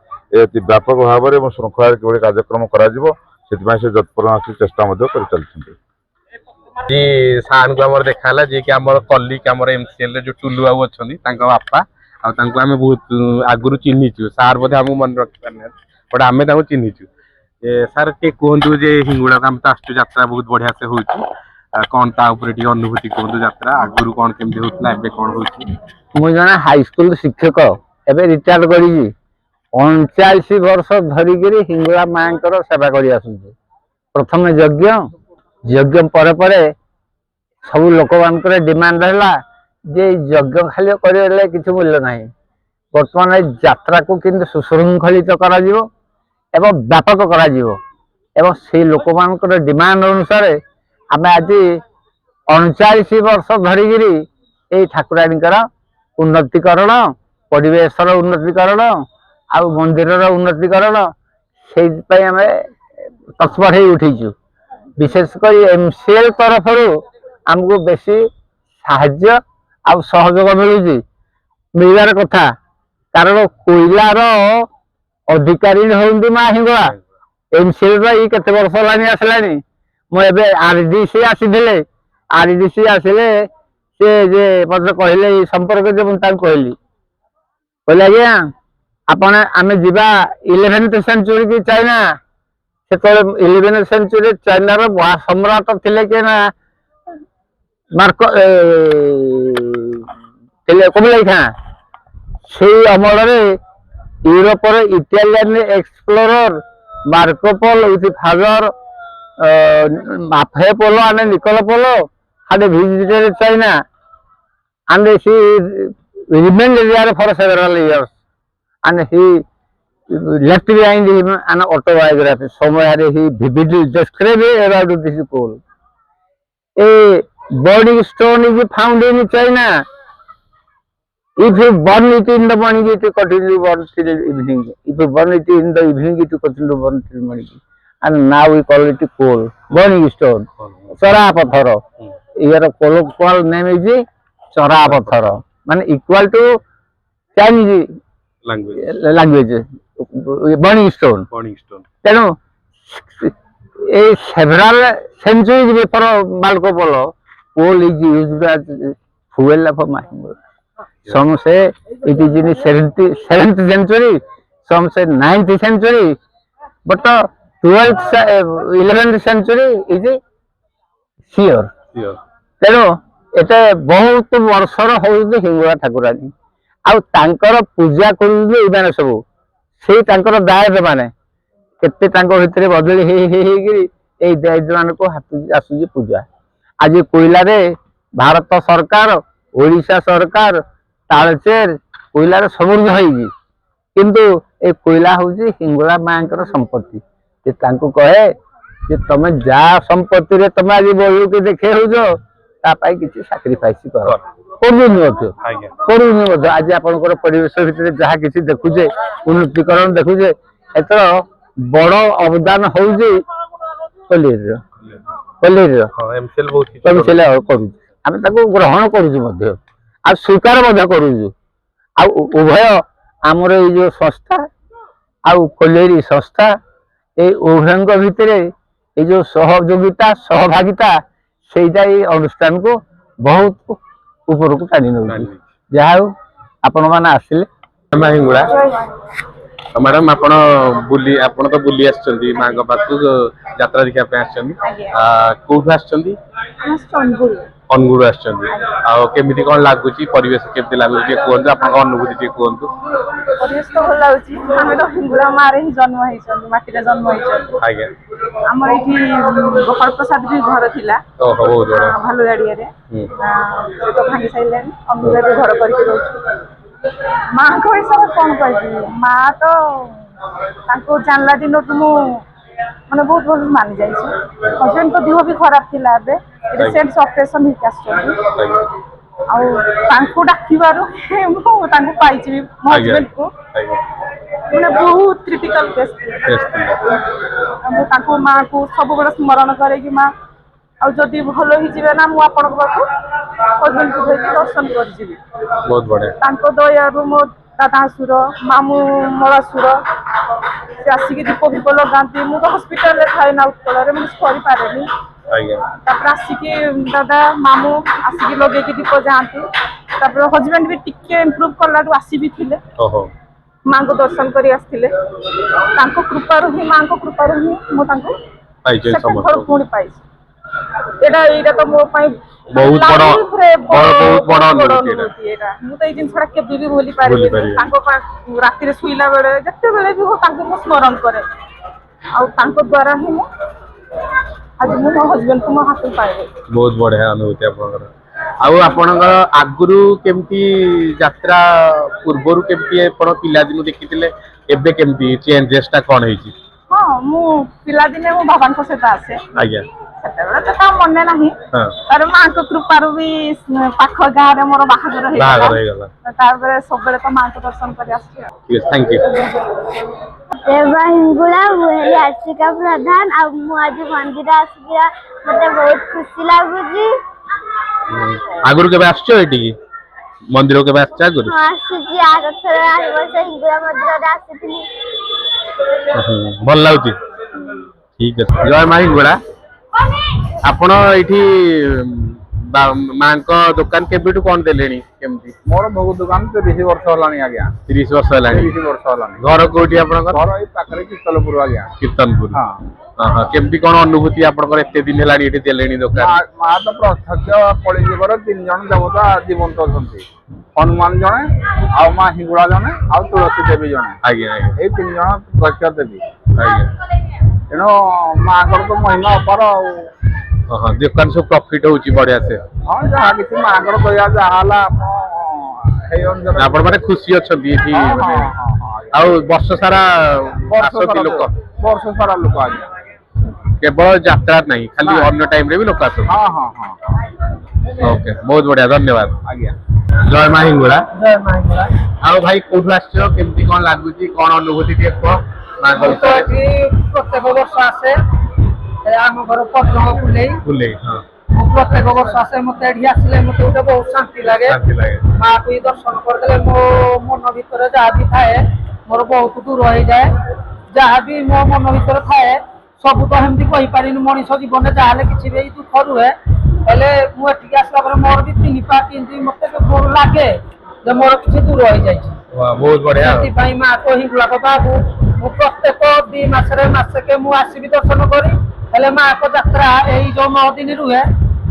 F: ଅତି ବ୍ୟାପକ ଭାବରେ ଏବଂ ଶୃଙ୍ଖଳାରେ କିଭଳି କାର୍ଯ୍ୟକ୍ରମ କରାଯିବ ସେଥିପାଇଁ ସେ ଯତ୍ପରୋନାସ୍ତି ଚେଷ୍ଟା ମଧ୍ୟ କରିଚାଲିଛନ୍ତି।
A: ସାର୍ଙ୍କୁ ଆମର ଦେଖା ହେଲା ଯିଏକି ଆମର କଲିକ୍ ଆମର MCL ରେ ଯୋଉ ଟୁଲୁ ବାବୁ ଅଛନ୍ତି ତାଙ୍କ ବାପା ଆଉ ତାଙ୍କୁ ଆମେ ବହୁତ ଆଗରୁ ଚିହ୍ନିଛୁ। ସାର୍ ବୋଧେ ଆମକୁ ମନେ ରଖିପାରିନାହାନ୍ତି ବଟ୍ ଆମେ ତାଙ୍କୁ ଚିହ୍ନିଛୁ। ସାର୍ ଟିକେ କୁହନ୍ତୁ ଯେ ହିଙ୍ଗୁଳାକୁ ଆମେ ତ ଆସୁଛୁ ଯାତ୍ରା ବହୁତ ବଢିଆ ସେ ହଉଛି କଣ ତା ଉପରେ ଟିକେ ଅନୁଭୂତି କୁହନ୍ତୁ। ଯାତ୍ରା ଆଗରୁ କଣ କେମିତି ହଉଥିଲା ଏବେ କଣ ହଉଛି?
G: ମୁଁ ଜଣେ ହାଇସ୍କୁଲ ଶିକ୍ଷକ ଏବେ ରିଟାୟାର୍ଡ କରିଛି। 39 ବର୍ଷ ଧରିକିରି ହିଙ୍ଗୁଳା ମାଙ୍କର ସେବା କରି ଆସୁଛି। ପ୍ରଥମେ ଯଜ୍ଞ ପରେ ପରେ ସବୁ ଲୋକମାନଙ୍କର ଡିମାଣ୍ଡ ହେଲା ଯେ ଯଜ୍ଞ ଖାଲି କରିଲେ କିଛି ମୂଲ୍ୟ ନାହିଁ। ବର୍ତ୍ତମାନ এই ଯାତ୍ରାକୁ କିନ୍ତୁ ସୁଶୃଙ୍ଖଳିତ କରାଯିବ ଏବଂ ବ୍ୟାପକ କରାଯିବ ଏବଂ ସେଇ ଲୋକମାନଙ୍କର ଡିମାଣ୍ଡ ଅନୁସାରେ ଆମେ ଆଜି 39 ବର୍ଷ ଧରିକିରି এই ଠାକୁରାଣୀଙ୍କର ଉନ୍ନତିକରଣ ପରିବେଶର ଉନ୍ନତିକରଣ ଆଉ ମନ୍ଦିରର ଉନ୍ନତିକରଣ ସେଇଥିପାଇଁ ଆମେ ତତ୍ପର ହେଇ ଉଠିଛୁ। ବିଶେଷ କରି MCL ତରଫରୁ ଆମକୁ ବେଶୀ ସାହାଯ୍ୟ ଆଉ ସହଯୋଗ ମିଳିବାର କଥା। କାରଣ କୋଇଲାର ଅଧିକାରୀ ହୁଅନ୍ତି ମା ହିଙ୍ଗୁଳା। MCL ର ଏଇ କେତେ ବର୍ଷ ହେଲାଣି ଆସିଲାଣି। ମୁଁ ଏବେ RDC ଆସିଥିଲେ, RDC ଆସିଲେ ସେ ଯେ ମତେ କହିଲେ ଏଇ ସମ୍ପର୍କରେ ମୁଁ ତାଙ୍କୁ କହିଲି ଆଜ୍ଞା ଆପଣ ଆମେ ଯିବା 11th ସେଞ୍ଚୁରୀ କି ଚାଇନା। ସେତେବେଳେ 11th ସେଞ୍ଚୁରୀ ଚାଇନାର ସମ୍ରାଟ ଥିଲେ କିଏ ନା କୁବଲାଇ ଖାଁ। ସେଇ ଅମଳରେ ୟୁରୋପର Italian Explorer Marco polo with father Maffei Polo and Niccolo Polo had visited China and he remained there for several years and he left behind him an autobiography. Somewhere he vividly described about this coal. A burning stone is found in China. If you burn it in the morning, it will continue to burn till evening. If you burn it in the evening, it will continue to burn till morning. And now we call it coal, burning stone. Chora pathar. Your colloquial name is Chora pathar. Man equal to Chinese language. Burning stone. Then, several centuries before Marco Polo, coal is used as fuel for mining. Some say it is in the 7th century, some say 9th century, but 12th, 11th century is sure. ତେଣୁ ଏତେ ବହୁତ ବର୍ଷର ହଉଛି ହିଙ୍ଗୁଳା ଠାକୁରାଣୀ ଆଉ ତାଙ୍କର ପୂଜା କରୁଛନ୍ତି ଏଇମାନେ ସବୁ ସେଇ ତାଙ୍କର ଦାୟକ ମାନେ କେତେ ତାଙ୍କ ଭିତରେ ବଦଳି ହେଇକିରି ଏଇ ଦାୟିତ୍ୱ ମାନଙ୍କୁ ଆସୁଛି ପୂଜା। ଆଜି କୋଇଲାରେ ଭାରତ ସରକାର ଓଡ଼ିଶା ସରକାର ତାଳଚେର କୋଇଲାର ସମୃଦ୍ଧ ହେଇଛି କିନ୍ତୁ ଏ କୋଇଲା ହଉଛି ହିଙ୍ଗୁଳା ମାଙ୍କର ସମ୍ପତ୍ତି। ସେ ତାଙ୍କୁ କହେ ଯେ ତମେ ଯାହା ସମ୍ପତ୍ତିରେ ତମେ ଆଜି ବଳୁକି ଦେଖେଇ ହଉଛ ତା ପାଇଁ କିଛି ସାକ୍ରିଫାଇସ୍ କରୁନି ମଧ୍ୟ। ଆଜି ଆପଣଙ୍କର ପରିବେଶ ଭିତରେ ଯାହା କିଛି ଦେଖୁଛେ ଉନ୍ନତିକରଣ ଦେଖୁଛେ ଏଥର ବଡ ଅବଦାନ ହଉଛି କଲିର କରୁଛୁ ଆମେ ତାକୁ ଗ୍ରହଣ କରୁଛୁ ମଧ୍ୟ ଆଉ ସ୍ୱୀକାର ମଧ୍ୟ କରୁଛୁ। ଆଉ ଉଭୟ ଆମର ଏଇ ଯୋଉ ସଂସ୍ଥା ଆଉ କୋଲେରୀ ସଂସ୍ଥା ଏଇ ଉଭୟଙ୍କ ଭିତରେ ଏଇ ଯୋଉ ସହଯୋଗିତା ସହଭାଗିତା ସେଇଟା ଏଇ ଅନୁଷ୍ଠାନକୁ ବହୁତ ଉପରକୁ ଟାଣି ନେଉଛି। ଯାହା ହଉ ଆପଣ ମାନେ ଆସିଲେ।
A: ମା ହିଙ୍ଗୁଳା ମ୍ୟାଡାମ ଆପଣ ତ ବୁଲି ଆସିଛନ୍ତି ମାଙ୍କ ପାଖକୁ ଯାତ୍ରା ଦେଖିବା ପାଇଁ ଆସିଛନ୍ତି କୋଉଠୁ ଆସିଛନ୍ତି? ଅନୁଗୁଳ ଆସିଛନ୍ତି ଆଉ କେମିତି କଣ ଲାଗୁଛି ପରିବେଶ କେମିତି ଲାଗୁଛି ଟିକେ କୁହନ୍ତୁ ଆପଣଙ୍କ ଅନୁଭୂତି ଟିକେ କୁହନ୍ତୁ।
H: ପରିବେଶ ତ ଭଲ ଲାଗୁଛି ଆମେ ତ ହିଙ୍ଗୁଳା ମାରେ ହିଁ ଜନ୍ମ ହେଇଛନ୍ତି ମାଟିରେ ଜନ୍ମ ହେଇଛନ୍ତି।
A: ଆଜ୍ଞା
H: ଆମର ଏଇଠି ଗୋପାଳ ପ୍ରସାଦ ବି ଘର ଥିଲା ଭାଲୁଗାଡିଆରେ ସେ ତ ଭାଙ୍ଗି ସାରିଲେଣି ଅନୁଗୁଳରେ ଘର କରିକି ରହୁଛୁ। ମାଙ୍କ ବିଷୟରେ କଣ କହିବି ମା ତ ତାଙ୍କୁ ଜାଣିଲା ଦିନଠୁ ମୁଁ ମାନେ ବହୁତ ଭଲ ମାନି ଯାଇଛି। ହଜବେଣ୍ଡଙ୍କ ଦେହ ବି ଖରାପ ଥିଲା ଏବେ ରିସେଣ୍ଟ ଅପରେସନ ହେଇକି ଆସିଛନ୍ତି ଆଉ ତାଙ୍କୁ ଡାକିବାରୁ ମୁଁ ତାଙ୍କୁ ପାଇଛି ମୋ ହଜବେଣ୍ଡକୁ ମାନେ ବହୁତ କ୍ରିଟିକାଲ କେସ୍ ମୁଁ ତାଙ୍କୁ ମାଆକୁ ସବୁବେଳେ ସ୍ମରଣ କରେକି ମା ଆଉ ଯଦି ଭଲ ହେଇଯିବେ ନା ମୁଁ ଆପଣଙ୍କ ପାଖକୁ ହଜବେଣ୍ଡକୁ ଧରିକି ଦର୍ଶନ କରିଯିବି।
A: ବହୁତ ବଢିଆ
H: ତାଙ୍କ ଦୟାରୁ ମୋ ଦାଦାସୁର ମାମୁଁ ମଳାସୁର ସେ ଆସିକି ଦୀପ ଫିପ ଲଗାନ୍ତି। ମୁଁ ତ ହସ୍ପିଟାଲରେ ଥାଏ ନା ଉତ୍କଳରେ ମୁଁ କିଛି କରିପାରେନି। ତାପରେ ଆସିକି ଦାଦା ମାମୁଁ ଆସିକି ଲଗେଇକି ଦୀପ ଯାଆନ୍ତି। ତାପରେ ହଜବେଣ୍ଡ ବି ଟିକେ ଇମ୍ପ୍ରୁଭ କଲାଠୁ ଆସିବି ଥିଲେ ମାଙ୍କୁ ଦର୍ଶନ କରି ଆସିଥିଲେ। ତାଙ୍କ କୃପାରୁ ହିଁ ମାଙ୍କ କୃପାରୁ ହିଁ ମୁଁ ତାଙ୍କୁ ପୁଣି ପାଇଛି। ଏଇଟା ତ ମୋ ପାଇଁ
A: ବହୁତ ବଡ
H: ଅନୁଭୂତି ଏଇଟା ମୁଁ ତ ଏଇ ଜିନିଷଟା କେବେ ବି ଭୁଲି ପାରିବିନି। ତାଙ୍କ ରାତିରେ ଶୋଇଲା ବେଳେ ଯେତେବେଳେ ବି ହଉ ତାଙ୍କୁ ମୁଁ ସ୍ମରଣ କରେ ଆଉ ତାଙ୍କ ଦ୍ଵାରା ହିଁ ମୁଁ ଆଜି ମୁଁ ମୋ ହଜବେଣ୍ଡକୁ ମୋ ହାତକୁ ପାଇଲି।
A: ବହୁତ ବଢିଆ ଅନୁଭୂତି ଆପଣଙ୍କର। ଆଉ ଆପଣଙ୍କର ଆଗରୁ କେମିତି ଯାତ୍ରା ପୂର୍ବରୁ କେମିତି ଆପଣ ପିଲାଦିନୁ ଦେଖିଥିଲେ ଏବେ କେମିତି ଚେଞ୍ଜେସ ଟା କଣ ହେଇଛି?
H: ହଁ ମୁଁ ପିଲାଦିନେ ମୋ ବାବାଙ୍କ ସହିତ ଆସେ।
A: ଆଜ୍ଞା
H: ସେତେବେଳେ ତ ତା ମନେ ନାହିଁ ତାର ମାଙ୍କ କୃପାରୁ ବି ପାଖ ଗାଁରେ ମୋର ବାହାଘର ହେଇଗଲା। ତାପରେ ସବୁବେଳେ ତ ମାଙ୍କ ଦର୍ଶନ କରି ଆସୁଛି ଆଉ।
A: Thank you.
I: ଦେବା ହିଙ୍ଗୁଳା ମୁଁ ହେଲି ଆର୍ଷିକା ପ୍ରଧାନ ଆଉ ମୁଁ ଆଜି ମନ୍ଦିର ଆସିବା ମତେ ବହୁତ ଖୁସି ଲାଗୁଛି।
A: ଆଗରୁ କେବେ ଆସିଛ ଏଠିକି ମନ୍ଦିର କେବେ ଆସିଛ ଆଗରୁ?
I: ଆସୁଛି ଆରଥର ବର୍ଷ ହିଙ୍ଗୁଳା ମନ୍ଦିରରେ ଆସିଥିଲି।
A: ଭଲ ଲାଗୁଛି ଠିକ ଅଛି। ଜୟ ମା ହିଙ୍ଗୁଳା। ଆପଣ ଏଇଠି ମାଙ୍କ ଦୋକାନ କେବେଠୁ କଣ ଦେଲେଣି କେମିତି?
D: ମୋର ଭୋଗ ଦୋକାନ 30 ବର୍ଷ ହେଲାଣି ଆଜ୍ଞା।
A: 30 ବର୍ଷ ହେଲାଣି।
D: 30 ବର୍ଷ ହେଲାଣି।
A: ଘର କୋଉଠି ଆପଣଙ୍କର?
D: ଘର ଏଇ ପାଖରେ କୀର୍ତ୍ତନପୁର ଆଜ୍ଞା।
A: କୀର୍ତ୍ତନପୁର। କେମିତି କଣ ଅନୁଭୂତି ଆପଣଙ୍କର ଏତେ ଦିନ ହେଲାଣି ଏଠି ଦେଲେଣି ଦୋକାନ?
D: ମା ତ ପ୍ରତ୍ୟକ୍ଷ କଳିଯୁଗର 3 ଜଣ ଦେବତା ଜୀବନ୍ତ ଅଛନ୍ତି। ହନୁମାନ ଜଣେ ଆଉ ମା ହିଙ୍ଗୁଳା ଜଣେ ଆଉ ତୁଳସୀ ଦେବୀ ଜଣେ।
A: ଆଜ୍ଞା
D: ଏଇ 3 ଜଣ ପ୍ରତ୍ୟକ୍ଷ ଦେବୀ।
A: ଆଜ୍ଞା
D: ତେଣୁ ମାଙ୍କର ତ ମହିମା ଅପାର ଆଉ।
A: ଦୋକାନ ସବୁ ପ୍ରଫିଟ ହଉଛି ବଢିଆ ସେ?
D: ହଁ ଯାହା କିଛି ମାଙ୍କର ଦୟା ଯାହା ହେଲା
A: ଆପଣ ମାନେ ଖୁସି ଅଛନ୍ତି ଏଠି? ଆଉ ବର୍ଷ ସାରା ଆସନ୍ତି ଲୋକ?
D: ବର୍ଷ ସାରା ଲୋକ ଆଜ୍ଞା।
A: କେବଳ ଯାତ୍ରା ନାହିଁ ଖାଲି ଅନ୍ୟ ଟାଇମ ରେ ବି ଲୋକ ଆସନ୍ତି? ଓକେ ବହୁତ ବଢିଆ ଧନ୍ୟବାଦ
D: ଆଜ୍ଞା।
A: ଜୟ ମା ହିଙ୍ଗୁଳା।
H: ଜୟ ମା ହିଙ୍ଗୁଳା।
A: ଆଉ ଭାଇ କୋଉଠୁ ଆସିଛ କେମିତି କଣ ଲାଗୁଛି କଣ ଅନୁଭୂତି ଟିକେ କୁହ?
H: ପ୍ରତ୍ୟେକ ବର୍ଷ ଆସେ ଆମ ଘର ପଦ୍ମ ଫୁଲେଇ ମୁଁ ପ୍ରତ୍ୟେକ ବର୍ଷ ଆସେ। ମତେ ଏଠି ଆସିଲେ ମତେ ଗୋଟେ ବହୁତ ଶାନ୍ତି ଲାଗେ। ମାକୁ ହିଁ ଦର୍ଶନ କରିଦେଲେ ମୋ ମନ ଭିତରେ ଯାହା ବି ଥାଏ ମୋର ବହୁତ ଦୂର ହେଇଯାଏ। ଯାହା ବି ମୋ ମନ ଭିତରେ ଥାଏ ସବୁ ତ ସେମିତି କହିପାରିନି। ମଣିଷ ଜୀବନରେ ଯାହାହେଲେ କିଛି ବି ଦୁଃଖ ରୁହେ ହେଲେ ମୁଁ ଏଠିକି ଆସିଲା ପରେ ମୋର ବି 3 ପାଟି ଏମିତି ମତେ ଲାଗେ ଯେ ମୋର କିଛି ଦୂର ହେଇଯାଇଛି।
A: ବହୁତ ବଢିଆ।
H: ସେଥିପାଇଁ ମା ତ ହିଙ୍ଗୁଳା ପାଖକୁ ମୁଁ ପ୍ରତ୍ୟେକ 2 ମାସରେ ମାସକେ ମୁଁ ଆସିବି ଦର୍ଶନ କରି। ହେଲେ ମାଙ୍କ ଯାତ୍ରା ଏଇ ଯୋଉ 9 ଦିନ ରୁହେ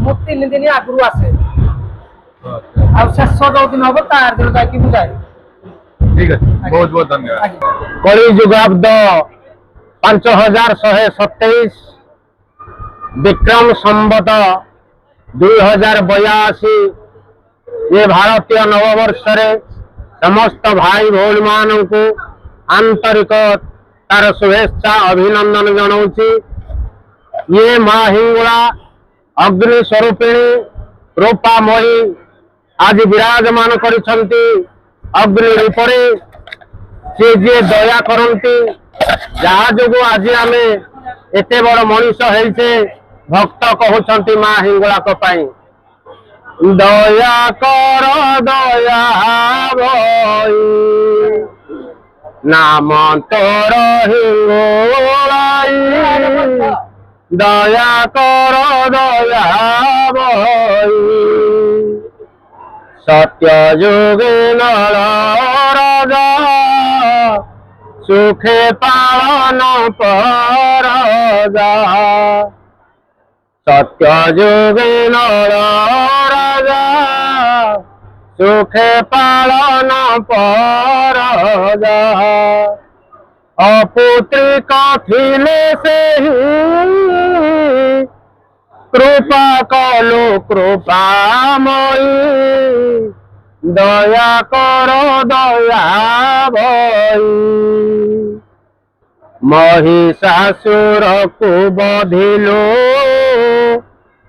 H: ମୁଁ 3 ଦିନ ଆଗରୁ ଆସେ ଆଉ ଶେଷ ଯୋଉ ଦିନ ହବ ତାର ଦିନ ଯାଇକି ମୁଁ ଯାଏ।
A: ଠିକ ଅଛି ବହୁତ ବହୁତ ଧନ୍ୟବାଦ।
G: କଳି ଯୁଗାବ୍ଦ 5127 ବିକ୍ରମ ସମ୍ବତ 2082 ଏ ଭାରତୀୟ ନବବର୍ଷରେ ସମସ୍ତ ଭାଇ ଭଉଣୀ ମାନଙ୍କୁ ଆନ୍ତରିକ ତାର शुभेच्छा अभिनंदन जनाऊँगी। ये माँ हिंगुला अग्नि स्वरूपिणी रूपामयी आज विराजमान करिछंती अग्नि रूपरे से जे दया करती जहाँ जो आज आम एत बड़ मनीष होइछे भक्त कहउछंती माँ हिंगुला को पाई दया कर दया भई नाम तोर हिंगुलाई दया कर दया भई सत्य जुगे राजा सुखे पालन परजा सत्य जुगे राजा सुखे पालन परजा अपुत्रिक थिले से कृपा कलु कृपामयी दया कर दया भई महिषासुर को बधिलु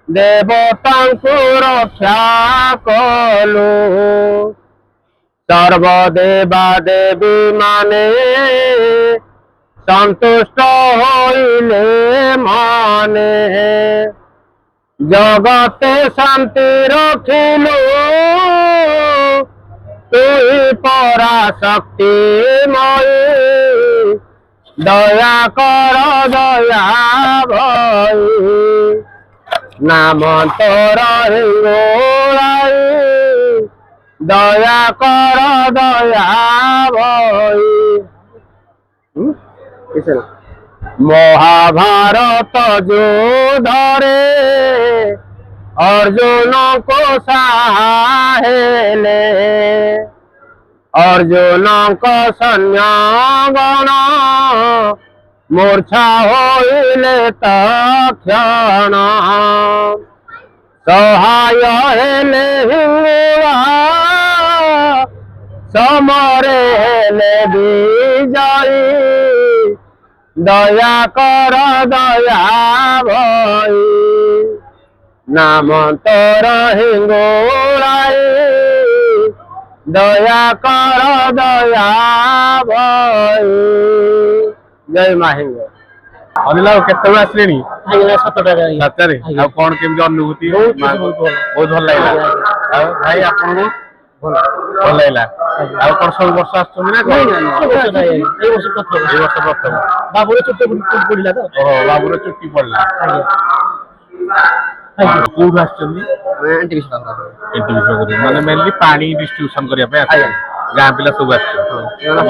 G: देवता को रक्षा कलु सर्वदेवा देवी माने संतुष्ट होइले माने जगते शांति रखिलु तुई परा शक्तिमयी दया कर दया भई नाम तोर हिंगोलाई दया कर दया भई महाभारत युद्धरे अर्जुन को सहायले अर्जुन को सैन्य गण मूर्छा होइले तक्षण सहाय हेले हिंगुआ समरे हेले विजयी दया कर दया भई नाम तोर हिंगोलाई दया कर दया भई जय मां हिंगो
A: अनिल बाबू केତେବେଳେ ଆସିଲେଣି?
G: आइला 7टाରେ
A: ସାତଟାରେ। ଆଉ କଣ କେମିତି ଅନୁଭୂତି? ବହୁତ ଭଲ ଲାଗିଲା। ଆଉ ଭାଇ ଆପଣଙ୍କୁ ଭଲ ଲାଗିଲା। ଆଉ କଣ ସବୁ ବର୍ଷ ଆସୁଛନ୍ତି ନା କଣ?
G: ଏଇ ବର୍ଷ ପ୍ରଥମ
A: ବାବୁର ଚୁଟି ପଡିଲା ତ? ଓହୋ ବାବୁର ଚୁଟି ପଡିଲା। କୋଉଠୁ ଆସିଛନ୍ତି? ମାନେ ମେନଲି ପାଣି ଡିଷ୍ଟ୍ରିବ୍ୟୁସନ କରିବା ପାଇଁ ଆସିଛନ୍ତି। ଗାଁ ପିଲା ସବୁ ଆସିଛନ୍ତି।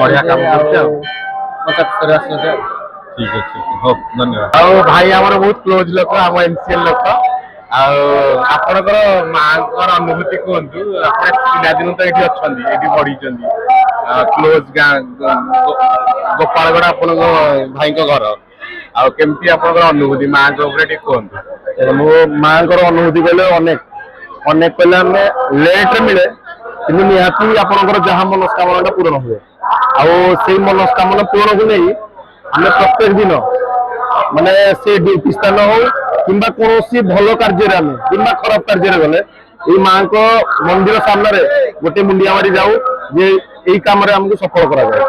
A: ବଢିଆ କାମ କରୁଛି ଆଉ। ଠିକ ଅଛି ହଉ ଧନ୍ୟବାଦ। ଆଉ ଭାଇ ଆମର ବହୁତ କ୍ଲୋଜ ଲୋକ ଆମ ଏମସିଏଲ ଲୋକ। ଆଉ ଆପଣଙ୍କର ମାଙ୍କର ଅନୁଭୂତି କୁହନ୍ତୁ। ଆପଣ ପିଲାଦିନୁ ତ ଏଠି ଅଛନ୍ତି ଏଠି ବଢିଛନ୍ତି କ୍ଲୋଜ ଗାଁ ଗୋପାଳଗଡ଼ ଆପଣଙ୍କ ଭାଇଙ୍କ ଘର। ଆଉ କେମିତି ଆପଣଙ୍କର ଅନୁଭୂତି ମାଙ୍କ ଉପରେ ଟିକେ କୁହନ୍ତୁ।
C: ମୋ ମାଙ୍କର ଅନୁଭୂତି କହିଲେ ଅନେକ କହିଲେ ଆମେ ଲେଟ୍ରେ ମିଳେ କିନ୍ତୁ ନିହାତି ଆପଣଙ୍କର ଯାହା ମନସ୍କାମନା ପୂରଣ ହୁଏ। ଆଉ ସେଇ ମନସ୍କାମନା ପୂରଣକୁ ନେଇ ଆମେ ପ୍ରତ୍ୟେକ ଦିନ ମାନେ ସେ ଡ୍ୟୁଟି ସ୍ଥାନ ହଉ କିମ୍ବା କୌଣସି ଭଲ କାର୍ଯ୍ୟରେ ଆମେ କିମ୍ବା ଖରାପ କାର୍ଯ୍ୟରେ ଗଲେ ଏଇ ମାଙ୍କ ମନ୍ଦିର ସାମ୍ନାରେ ଗୋଟେ ମୁଣ୍ଡିଆ ମାରି ଯାଉ ଯେ ଏଇ କାମରେ ଆମକୁ ସଫଳ କରାଯାଏ।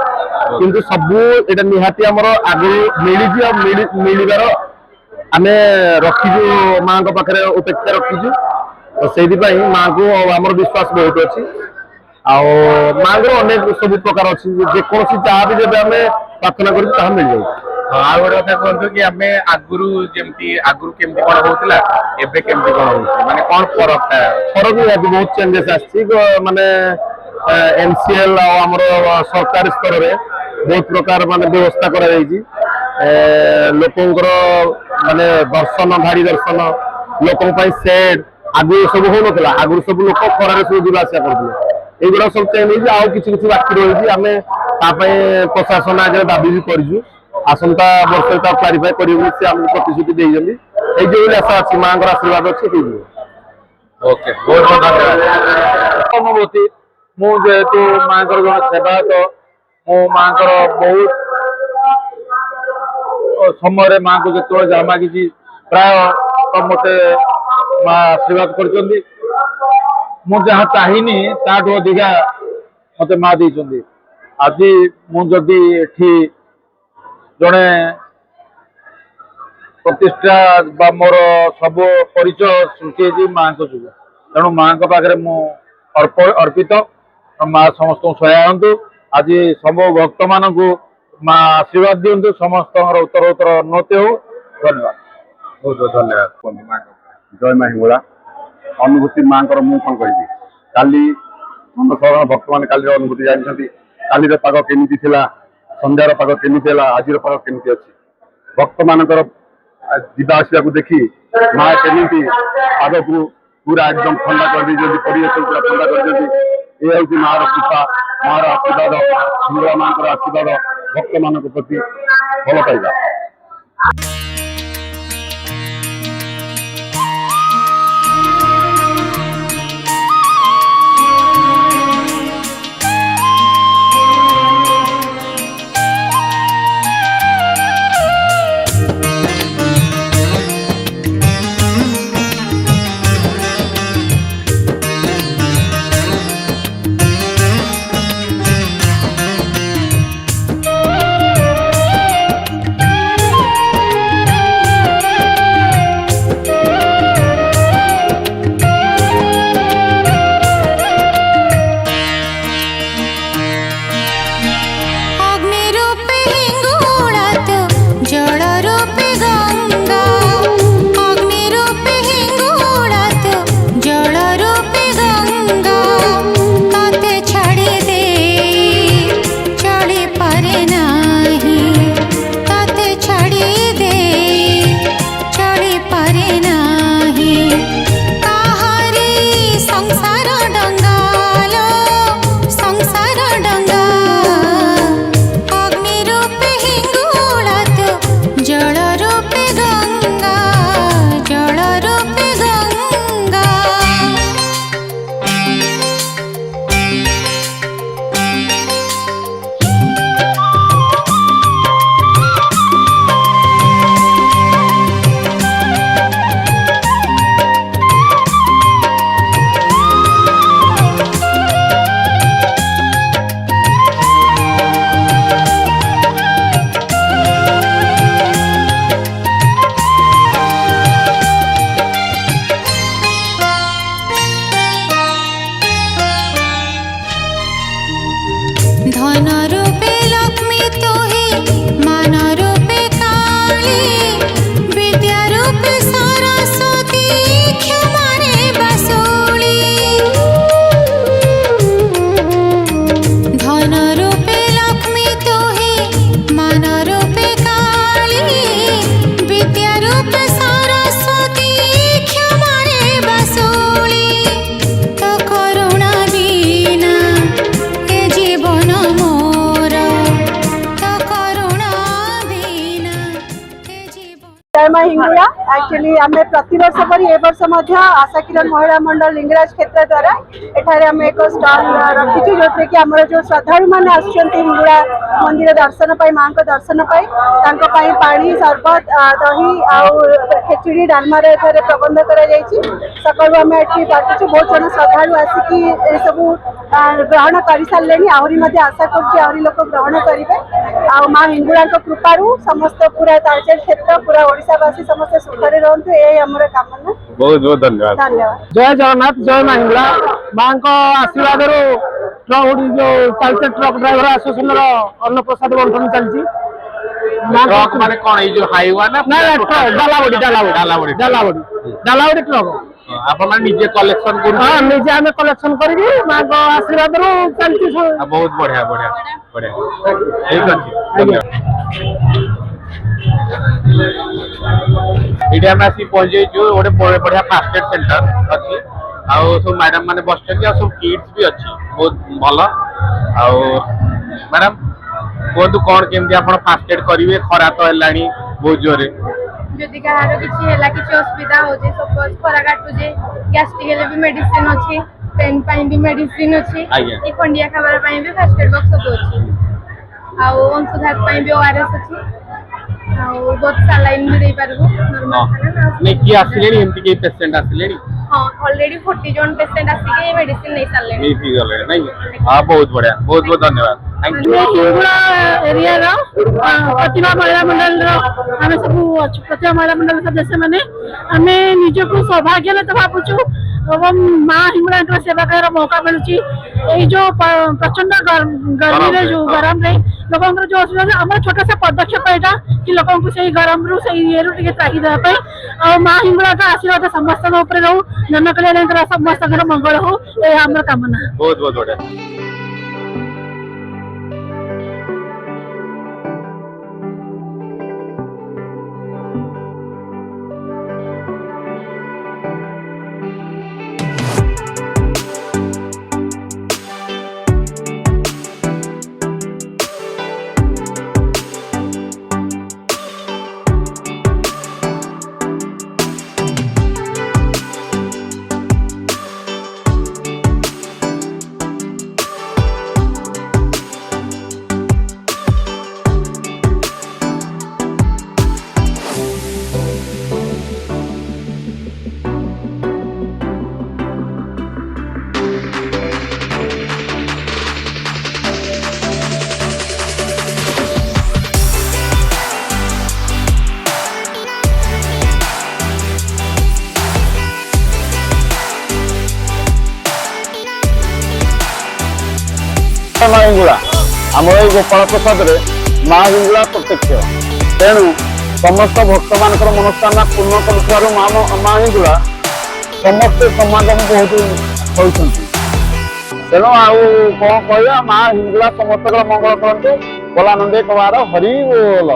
C: କିନ୍ତୁ ସବୁ ଏଇଟା ନିହାତି ଆମର ଆଗରୁ ମିଳିଛି ଆଉ ମିଳିବାର ଆମେ ରଖିଛୁ ମାଙ୍କ ପାଖରେ ଅପେକ୍ଷା ରଖିଛୁ। ସେଇଥିପାଇଁ ମାଙ୍କୁ ଆମର ବିଶ୍ୱାସ ବହୁତ ଅଛି। ଆଉ ମାଙ୍କର ଅନେକ ସବୁ ପ୍ରକାର ଅଛି ଯେକୌଣସି ଯାହା ବି ଯେବେ ଆମେ ପ୍ରାର୍ଥନା କରୁଛୁ ତାହା ମିଳିଯାଉଛି।
A: ଆଉ ଗୋଟେ କଥା କୁହନ୍ତୁ କି ଆମେ ଆଗରୁ କେମିତି କଣ ହଉଥିଲା ଏବେ କେମିତି କଣ ହଉଛି ମାନେ କଣ ଫରକ
C: ନିହାତି ବହୁତ ଚେଞ୍ଜେସ୍ ଆସିଛି। ମାନେ ଏମସିଏଲ ଆଉ ଆମର ସରକାରୀ ସ୍ତରରେ ବହୁତ ପ୍ରକାର ମାନେ ବ୍ୟବସ୍ଥା କରାଯାଇଛି। ଲୋକଙ୍କର ମାନେ ଦର୍ଶନ ଭାରି ଦର୍ଶନ ଲୋକଙ୍କ ପାଇଁ ସେଡ୍ ଆଗରୁ ସବୁ ହଉନଥିଲା। ଆଗରୁ ସବୁ ଲୋକ ଖରାରେ ସବୁ ଯିବା ଆସିବା କରୁଥିଲେ। এইগুলা ସବୁ ଚେଞ୍ଜ ହେଇଛି। ଆଉ କିଛି କିଛି ବାକି ରହିଛି ଆମେ ତା ପାଇଁ ପ୍ରଶାସନ ଆଗରେ ଦାବି ବି କରିଛୁ। ଆସନ୍ତା ବର୍ଷରେ ତାକୁ କ୍ଲାରିଫାଏ କରିବୁ ବୋଲି ସେ ଆମକୁ ପ୍ରତିଶ୍ରୁତି ଦେଇଛନ୍ତି। ଏଇ ଯୋଉ ଆଶା ଅଛି ମାଙ୍କର ଆଶୀର୍ବାଦ ଅଛି ହେଇଯିବ।
A: ଓକେ ବହୁତ ବହୁତ ଧନ୍ୟବାଦ।
D: ଅନୁଭୂତି ମୁଁ ଯେହେତୁ ମାଙ୍କର ଜଣେ ସେବାୟତ ମୁଁ ମାଙ୍କର ବହୁତ ସମୟରେ ମାଙ୍କୁ ଯେତେବେଳେ ଯାହା ମାଗିଛି ପ୍ରାୟ ତ ମତେ ମା ଆଶୀର୍ବାଦ କରିଛନ୍ତି। ମୁଁ ଯାହା ଚାହିଁନି ତାଠୁ ଅଧିକା ମତେ ମା ଦେଇଛନ୍ତି। ଆଜି ମୁଁ ଯଦି ଏଠି ଜଣେ ପ୍ରତିଷ୍ଠା ବା ମୋର ସବୁ ପରିଚୟ ସୃଷ୍ଟି ହେଇଛି ମାଙ୍କ ଯୋଗୁଁ। ତେଣୁ ମାଙ୍କ ପାଖରେ ମୁଁ ଅର୍ପିତ। ମା ସମସ୍ତଙ୍କୁ ସହାୟନ୍ତୁ। ଆଜି ସବୁ ଭକ୍ତ ମାନଙ୍କୁ ମା ଆଶୀର୍ବାଦ ଦିଅନ୍ତୁ। ସମସ୍ତଙ୍କର ଉତ୍ତର ଉନ୍ନତି ହଉ। ଧନ୍ୟବାଦ।
A: ବହୁତ ବହୁତ ଧନ୍ୟବାଦ।
F: ଜୟ ମା ହିଙ୍ଗୁଳା। ଅନୁଭୂତି ମାଙ୍କର ମୁଁ କଣ କହିବି। କାଲି जनसाधारण भक्त मैंने काली अनुभूति जानते कालीर पाग केमी थिला संध्यार पाग केमी आज पाग केमी अच्छी भक्त मानकर जीवा आसवा को देखी माँ केमी पाग को पूरा एकदम ठंडा कर दी परिवेश पूरा ठंडा कर ये हूँ माँ कृपा माँ आशीर्वाद हिंगला माँ आशीर्वाद भक्त मान प्रति भल पाइबा।
H: माँ हिंगुला एक्चुअली आम प्रति वर्ष पर ए वर्ष आशा किरण महिला मंडल लिंगराज क्षेत्र द्वारा एठारे आम एक स्टॉल रखीचु जो थे कि आमर जो श्रद्धालु मैंने आसुचंती हिंगुला मंदिर दर्शन पाई माँ को दर्शन पाई तांको पाई पानी सरबत दही आउ खेचुड़ी डालमा एठारे प्रबंध करा जायछि सकाळु आम एठी बाटुछु बहुत जन श्रद्धालु आसिकी ए सब ग्रहण कर सारे आहरी आशा कर लोक ग्रहण करेंगे आ माँ हिंगुला कृपारू समस्त पूरा तालचेर क्षेत्र पूरा ओडिशावासी समस्त सुखरे रहतु ये आमर कामना।
A: बहुत बहुत धन्यवाद
H: धन्यवाद।
G: जय जगन्नाथ जय माँ हिंगुला माँ को आशीर्वाद ट्रक जो तालचेर ट्रक ड्राइवर आसोसिएशन अन्न प्रसाद बंटन चलती
A: ट्रक माने कौन ये जो हाईवा ना
G: डालाबड़ी डालाबड़ी डालाबड़ी डालाबड़ी ट्रक
A: आप निजे कलेक्शन कर
G: हाँ निजे आम कलेक्शन करी माँ को आशीर्वाद चलती
A: बहुत बढ़िया बढ़िया बढ़िया ठीक अच्छे ये आम आसी पहुंचे गोटे बढ़िया फास्ट एड सेंटर अच्छी आउ सब मैडम मैंने बस सब किड्स भी अच्छी बहुत भल आउ मैडम कहतु कौन केमती आप फास्ट एड करेंगे खरा तो है बहुत जोरे
J: जदि कहार किसी है किसी असुविधा हो सपोज खरा काटुचे गैस्ट्रिक हेले भी मेडिसिन अच्छी पेन पाई भी मेडिसिन अच्छी ये खंडिया खाबार पाई भी फास्ट एड बॉक्स सब अच्छी आउ अंशुघात पाई भी ओआरएस अच्छी आउ बहुत सलाइन भी दे पारबो नॉर्मल
A: नहीं कि आसिलेनी एमती के पेशेंट आसिलेनी
J: हां ऑलरेडी 40 जन पेशेंट आसी के मेडिसिन नहीं साले
A: नहीं फी गले नहीं हां बहुत बढ़िया बहुत बहुत धन्यवाद थैंक यू
K: हिंगुला एरिया रो प्रतिभा महिला मंडल रो हमें सब प्रतिभा महिला मंडल सदस्य माने हमें निज को सौभाग्य ले तो भाबुछु ଏବଂ ମା ହିଙ୍ଗୁଳାଙ୍କର ସେବା କରିବାର ମौका ମିଳୁଛି। ଏଇ ଯୋଉ ପ୍ରଚଣ୍ଡ ଗରମରେ ଯୋଉ ଗରମରେ ଲୋକଙ୍କର ଯୋଉ ଅସୁବିଧା ଆମର ଛୋଟ ସେ ପଦକ୍ଷେପ ଏଇଟା କି ଲୋକଙ୍କୁ ସେଇ ଗରମରୁ ସେଇ ଇଏରୁ ଟିକେ ତ୍ରାହି ଦେବା ପାଇଁ। ଆଉ ମା ହିଙ୍ଗୁଳାଙ୍କ ଆଶୀର୍ବାଦ ସମସ୍ତଙ୍କ ଉପରେ ରହୁ, ଜନକଲ୍ୟାଣଙ୍କର ସମସ୍ତଙ୍କର ମଙ୍ଗଳ ହଉ, ଏହା ଆମର କାମନା।
A: ବହୁତ ବହୁତ ବଢିଆ।
G: ମା ହିଙ୍ଗୁଳା ଆମର ଏଇ ଗୋପାଳ ପ୍ରସାଦରେ ମା ହିଙ୍ଗୁଳା ପ୍ରତ୍ୟକ୍ଷ, ତେଣୁ ସମସ୍ତ ଭକ୍ତମାନଙ୍କର ମନସ୍କାମନା ପୂର୍ଣ୍ଣ କରୁଥିବାରୁ ମା ହିଙ୍ଗୁଳା ସମସ୍ତେ ସମାଗମ ବହୁତ ହେଉଛନ୍ତି। ତେଣୁ ଆଉ କଣ କହିବା, ମା ହିଙ୍ଗୁଳା ସମସ୍ତଙ୍କର ମଙ୍ଗଳ କରନ୍ତୁ। କଲାନନ୍ଦେ କବାର ହରି ବୋଲ।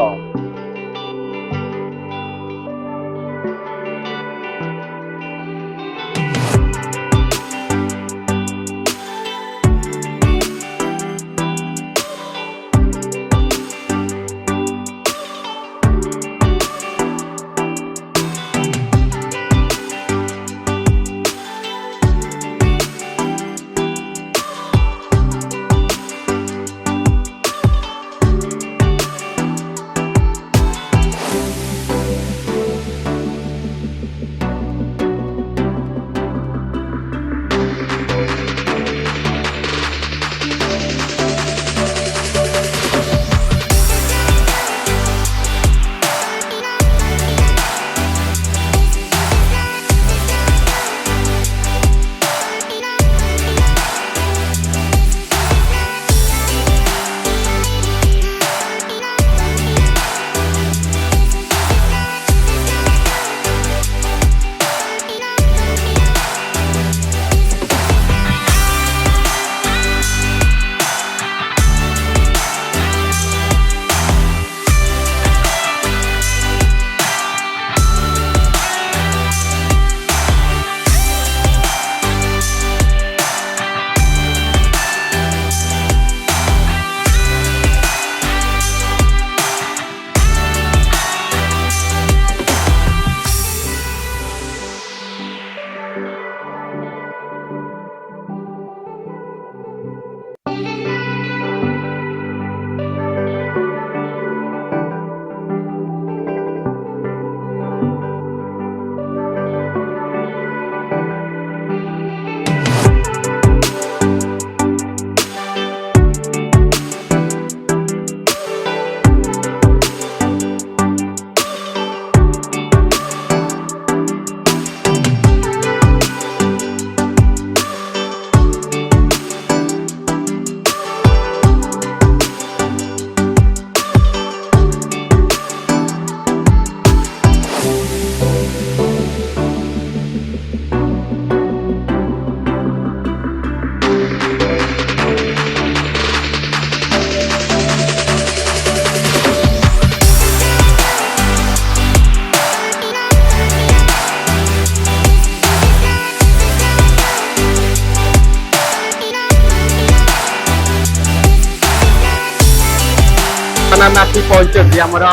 A: ବର୍ତ୍ତମାନ ଆମେ ଆସି ପହଞ୍ଚିଛନ୍ତି ଆମର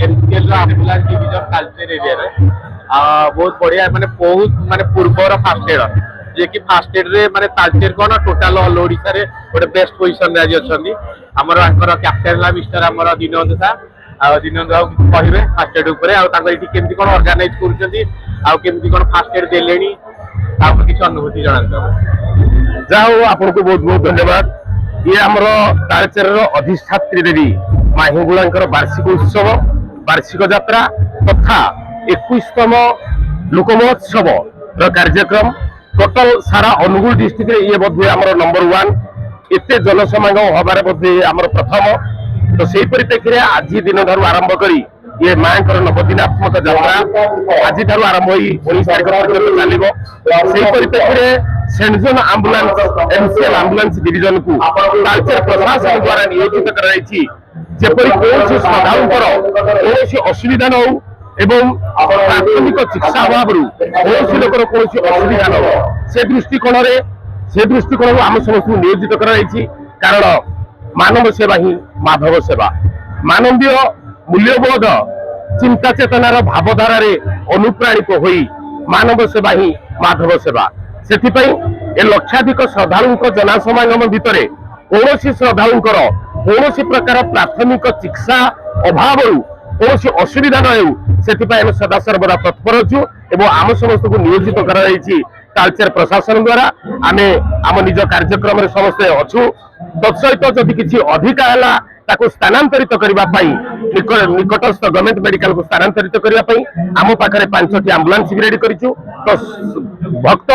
A: ଏମସିଏଲ ର ଆମ୍ବୁଲାନ୍ସ ଡିଭିଜନ ତାଳଚେର ଏରିଆରେ। ବହୁତ ବଢିଆ ମାନେ ପୂର୍ବର ଫାଷ୍ଟ ଏଡ୍ ଯିଏକି ଫାଷ୍ଟ ଏଡ୍ ରେ ମାନେ ତାଳଚେର କଣ ଟୋଟାଲ ଅଲ ଓଡିଶାରେ ଗୋଟେ ବେଷ୍ଟ ପୋଜିସନରେ ଆଜି ଅଛନ୍ତି। ଆମର ଆଙ୍କର କ୍ୟାପ୍ଟେନ ହେଲା ମିଷ୍ଟର ଆମର ଦିନବନ୍ଧୁ ସାର୍। ଆଉ ଦିନବନ୍ଧୁ ବାବୁ କହିବେ ଫାଷ୍ଟ ଏଡ୍ ଉପରେ, ଆଉ ତାଙ୍କର ଏଠି କେମିତି କଣ ଅର୍ଗାନାଇଜ କରୁଛନ୍ତି, ଆଉ କେମିତି କଣ ଫାଷ୍ଟ ଏଡ୍ ଦେଲେଣି, ତାପରେ କିଛି ଅନୁଭୂତି ଜଣାନ୍ତୁ।
C: ଯାହା ହଉ ଆପଣଙ୍କୁ ବହୁତ ବହୁତ ଧନ୍ୟବାଦ। ଇଏ ଆମର ତାଳଚେରର ଅଧିଷ୍ଠାତ୍ରୀ ଦେବୀ ମା ହିଙ୍ଗୁଳାଙ୍କର ବାର୍ଷିକ ଉତ୍ସବ, ବାର୍ଷିକ ଯାତ୍ରା ତଥା 21ତମ ଲୋକ ମହୋତ୍ସବର କାର୍ଯ୍ୟକ୍ରମ टोटल सारा अनुगुल डिस्ट्रिक्ट ये बोधे आम नंबर 1 एते जनसमागम हबार बोधे आम प्रथम तो से परिप्रेक्षी आज दिन ठार आरंभ करी ये माँ नवदिनात्मक यात्रा आज आरंभ हो 19 तारीख पर्यटन चलो से परिप्रेक्षी सेंट जोन आम्बुलांस एमसीएल आम्बुलांस डिविजन को तालचेर प्रशासन द्वारा नियोजित करपरि कौन श्रद्धालुंर असुविधा न हो एवं प्राथमिक चिकित्सा अभाव कौन लोकर कौन असुविधा न हो से दृष्टिकोण आम समस्त नियोजित कारण मानव सेवा ही माधव सेवा मानवीय मूल्यबोध चिंता चेतनार भावधारा अनुप्राणित होई मानव सेवा ही माधव सेवा से ए लक्षाधिक श्रद्धालु जनासमागम भितर कौन श्रद्धालुंर कौन प्रकार प्राथमिक चिकित्सा अभाव कौन असुविधा न हो सदा सर्वदा तत्पर अच्छु एवं आम समस्त को नियोजित कर तालचेर प्रशासन द्वारा आमे आम निज कार्यक्रम में समस्ते अच्छु तत्सहित जदि किसी अधिका है ताको स्थानांतरित करने निकटस्थ गवर्नमेंट मेडिकल को स्थानांतरित करने आम पाखे 5टी आम्बुलांस भी रेडी करिछु तो भक्त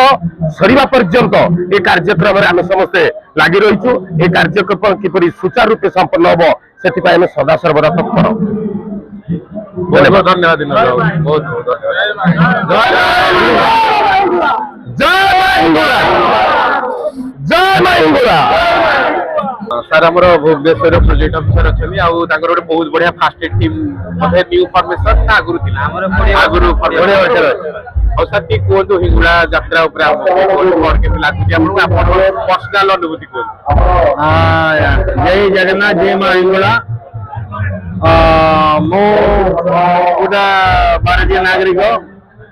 C: सरीवा पर्यंत ए कार्यक्रम आम समस्ते लगी रहीछु ए कार्यक्रम किपरि सुचारू रूपे संपन्न होबो सेति आम सदा सर्वदा तत्पर बहुत बहुत धन्यवाद बहुत सर आम भुवनेश्वर प्रोजेक्ट अफिसर अच्छा गोटे बहुत बढ़िया first aid team new formation आगुरी और सर टी कहतु हिंगुला यात्रा पर्सनाल अनुभूति कहतु
G: जय जगन्नाथ जय मां हिंगुला मो गोटा भारतीय नागरिक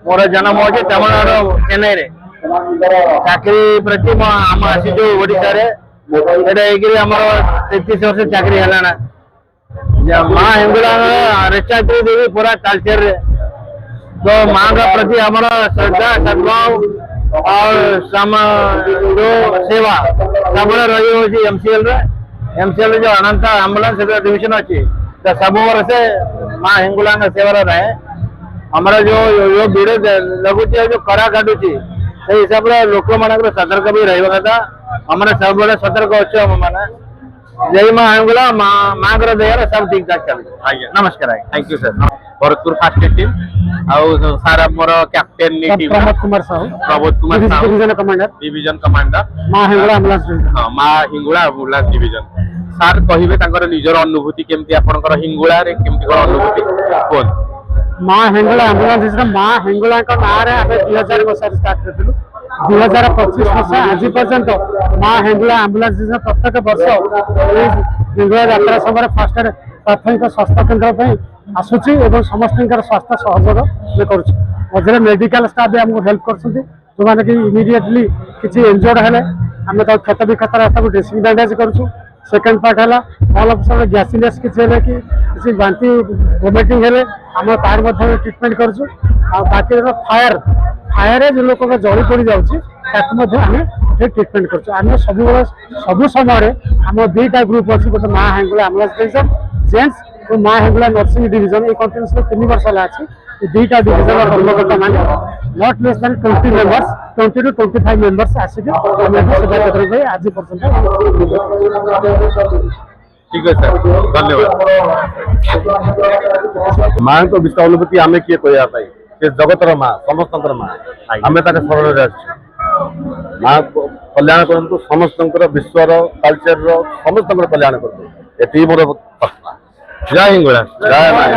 G: मोर जन्म हो तमिलनाडु चेन्नई रे चाकरी प्रति आम आसीचु ओडिशा रे आमर 33 वर्ष चाकरी है माँ हिंगुला रेचात्री देवी पूरा तालचेर रे तो माँ का प्रति हमारा श्रद्धा सद्भाव और जो सेवा सब रही हो एमसीएल जो अनंत एम्बुलेंस डिविजन अच्छी तो सब वर्ष माँ हिंगुला सेवा रहे हमारा जो भिड़ लगुच जो करा काटुची से हिसाब से लोक मान सतर्क भी रहा कथा हमारे सब बड़े सतर्क अच्छे हम मैंने जय माँ हिंगुला माँ कर दया सब ठीक ठाक चल नमस्कार
C: thank you sir Bharatpur first aid team sir आमर captain
G: Pramod Kumar Sahu
C: division commander
G: माँ हिंगुला एम्बुलेंस
C: हाँ माँ हिंगुला एम्बुलेंस डिविजन सर कहे निजर अनुभूति केमती आपनकर हिंगुला रे केमती कोन अनुभूति कोन
G: माँ हिंगुला एम्बुलेंस माँ हिंगुला ना 2000 वर्ष स्टार्ट कर 2025 वर्ष आज पर्यंत माँ हिंगुला एम्बुलेंस प्रत्येक वर्ष हिंगुला यात्रा समय फास्ट एड प्राथमिक स्वास्थ्य केन्द्र आसूची समस्त स्वास्थ्य सहयोग कर मेडिकल स्टाफ भी आमको हेल्प कर जो मैंने कि इमिडिएटली किसी इंजर्ड है आम क्षत विक्षत ड्रेसिंग बैंडेज करूँ सेकेंड पार्ट है ऑल ऑफ सडन गैसिनेस किसी बांती वोमिटिंग है आम तार ट्रिटमेंट करूँ बाकी फायर फायर जो लोक जली पड़ जाए ट्रिटमेंट कर सब समय आम 2टा ग्रुप अच्छी गोटे माँ हिंगुला एम्बुलेंस डिविजन जेंट्स और माँ हिंगुला नर्सिंग डिविजन ये कंटिन्यूस 3 वर्ष है 2टा डिविजन कर्मकर्ता मैंने not less than 20 members 20 to 25 members आसिक सेवा करते आज पर्यटन
C: ठीक है सर धन्यवाद माँ को विश्व अनुभूति आम किए कहवाई जगतर माँ समस्त माँ आम शरण माँ कल्याण करूँ समस्त विश्वर कल्चर समस्त कल्याण करूँ ये मोर प्रार्थना जय हिंगुला जय माँ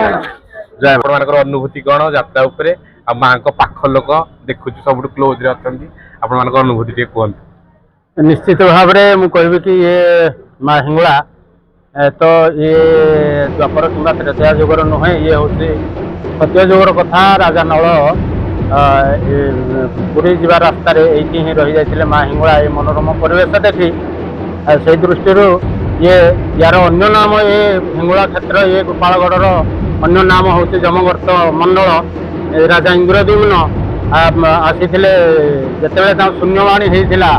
C: जय मान अनुभूति कौन यात्रा उपरे माँ पाख लोक देखु सब क्लोज रे अच्छा अनुभूति टे कहते
G: निश्चित भाव में कहि कि ये माँ हिंगुला तो ये द्वापर किंवा त्रेता जुगर नुहे ये हूँ सत्य जुगर कथा राजा नल पुरी जा रास्त ही रही जाते माँ हिंगुला ये मनोरम परिवेश देखी से दृष्टि ये यार अन्य नाम ये हिंगुला क्षेत्र ये गोपालगढ़ अन्य नाम हूँ जमगर्त मंडल राजा इंद्रद्युम्न आसी जिते शून्यवाणी होता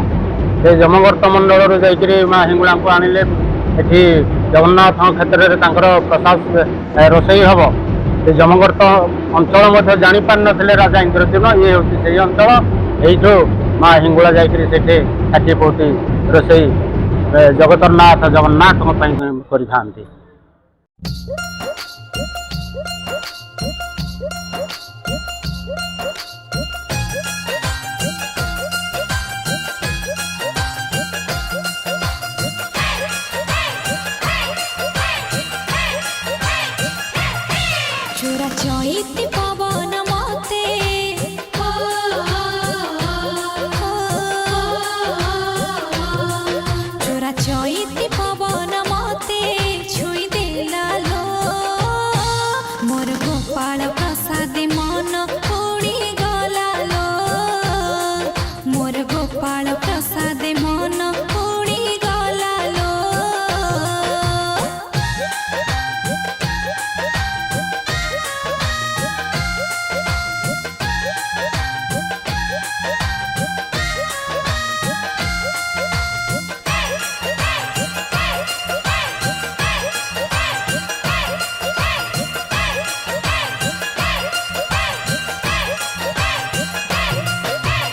G: से जमगर्त मंडल जाकि माँ हिंगुला को आणिले एठी जगन्नाथ क्षेत्र में प्रसाद रोषई हम से जमगर्त अंचल जापार ना राजा इंद्रद्युम्न ये हूँ से अंचल यू माँ हिंगुला जाकरी सेठे षाठी पौटी रोसई जगतर नाथ जगन्नाथ करि
B: चोरा चैती पवन मते चोरा चैती पवन मते छुई देला लो मोर गोपाल प्रसाद मन उड़ी गला लो मोर गोपाल प्रसाद मन उड़ी गला लो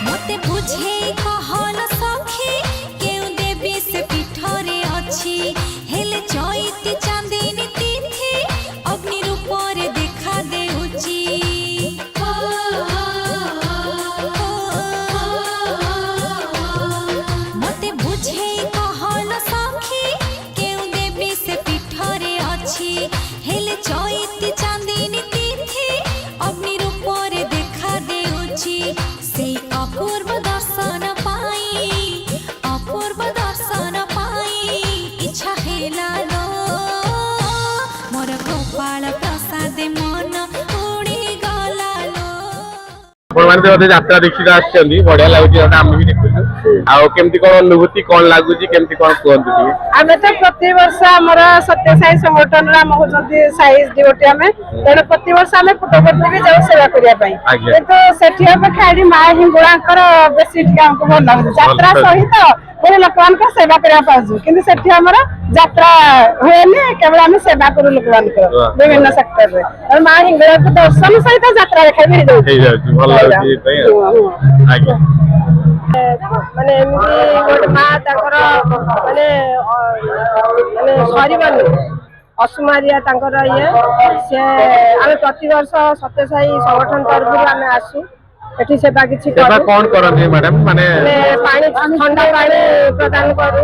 B: मते बुझे कहल सखी केउ देवी से पीठरे अछि हेले चैती चांदिनी तिथि अग्नि रूपरे देखा देउची मते बुझे कहल सखी केउ देवी से पीठरे अछि हेले चैती चांदिनी तिथि अग्नि रूपरे देखा देउची से अपूर्व दर्शन पाई इच्छा हेला लो मोर गोपाल प्रसाद मन उड़ी गला लो
A: ଆପଣମାନେ ବୋଧେ ଯାତ୍ରା ଦେଖିକି ଆସିଛନ୍ତି ବଢିଆ ଲାଗୁଛି ଆମେ ବି ଦେଖୁଛୁ ଆଉ କେମିତି କଣ ଅନୁଭୂତି କଣ ଲାଗୁଛି କେମିତି କଣ କୁହନ୍ତୁ ଟିକେ
H: ଆମେ ତ ପ୍ରତିବର୍ଷ ଆମର ସତ୍ୟ ସାଇ ସଂଗଠନର ଆମ ହଉଛନ୍ତି ସାଇ ଡିଓଟି ଆମେ ତେଣୁ ପ୍ରତିବର୍ଷ ଆମେ ପୁଟପର୍ତ୍ତି ବି ଯାଉ ସେବା କରିବା ପାଇଁ କିନ୍ତୁ ସେଠି ଅପେକ୍ଷା ଏଠି ମା ହିଙ୍ଗୁଳାଙ୍କର ବେଶୀ ଟିକେ ଆମକୁ ଭଲ ଲାଗୁଛି ଯାତ୍ରା ସହିତ ପୁଣି ଲୋକମାନଙ୍କ ସେବା କରିବା ପାଉଛୁ କିନ୍ତୁ ସେଠି ଆମର ଯାତ୍ରା ହୁଏନି କେବଳ ଆମେ ସେବା କରୁ ଲୋକମାନଙ୍କର ବିଭିନ୍ନ ସେକ୍ଟରରେ ମା ହିଙ୍ଗୁଳାଙ୍କ ଦର୍ଶନ ସହିତ ଯାତ୍ରା ଦେଖା ବି
A: ହେଇଯାଉଛି ଭଲ ଲାଗୁଛି ଏଇଥିପାଇଁ ଆଜ୍ଞା
H: ମାନେ ଏମିତି ଗୋଟେ ମା ତାଙ୍କର ମାନେ ସରିବନି ଅସୁମାରିଆ ତାଙ୍କର ଇଏ ସେ ଆମେ ପ୍ରତିବର୍ଷ ସତ୍ୟସାଇ ସଂଗଠନ ତରଫରୁ ଆମେ ଆସୁ ଏଠି ସେବା କିଛି
A: ସେବା କଣ କରନ୍ତି ମ୍ୟାଡାମ ମାନେ
H: ପାଣି ଥଣ୍ଡା ପାଣି ପ୍ରଦାନ କରୁ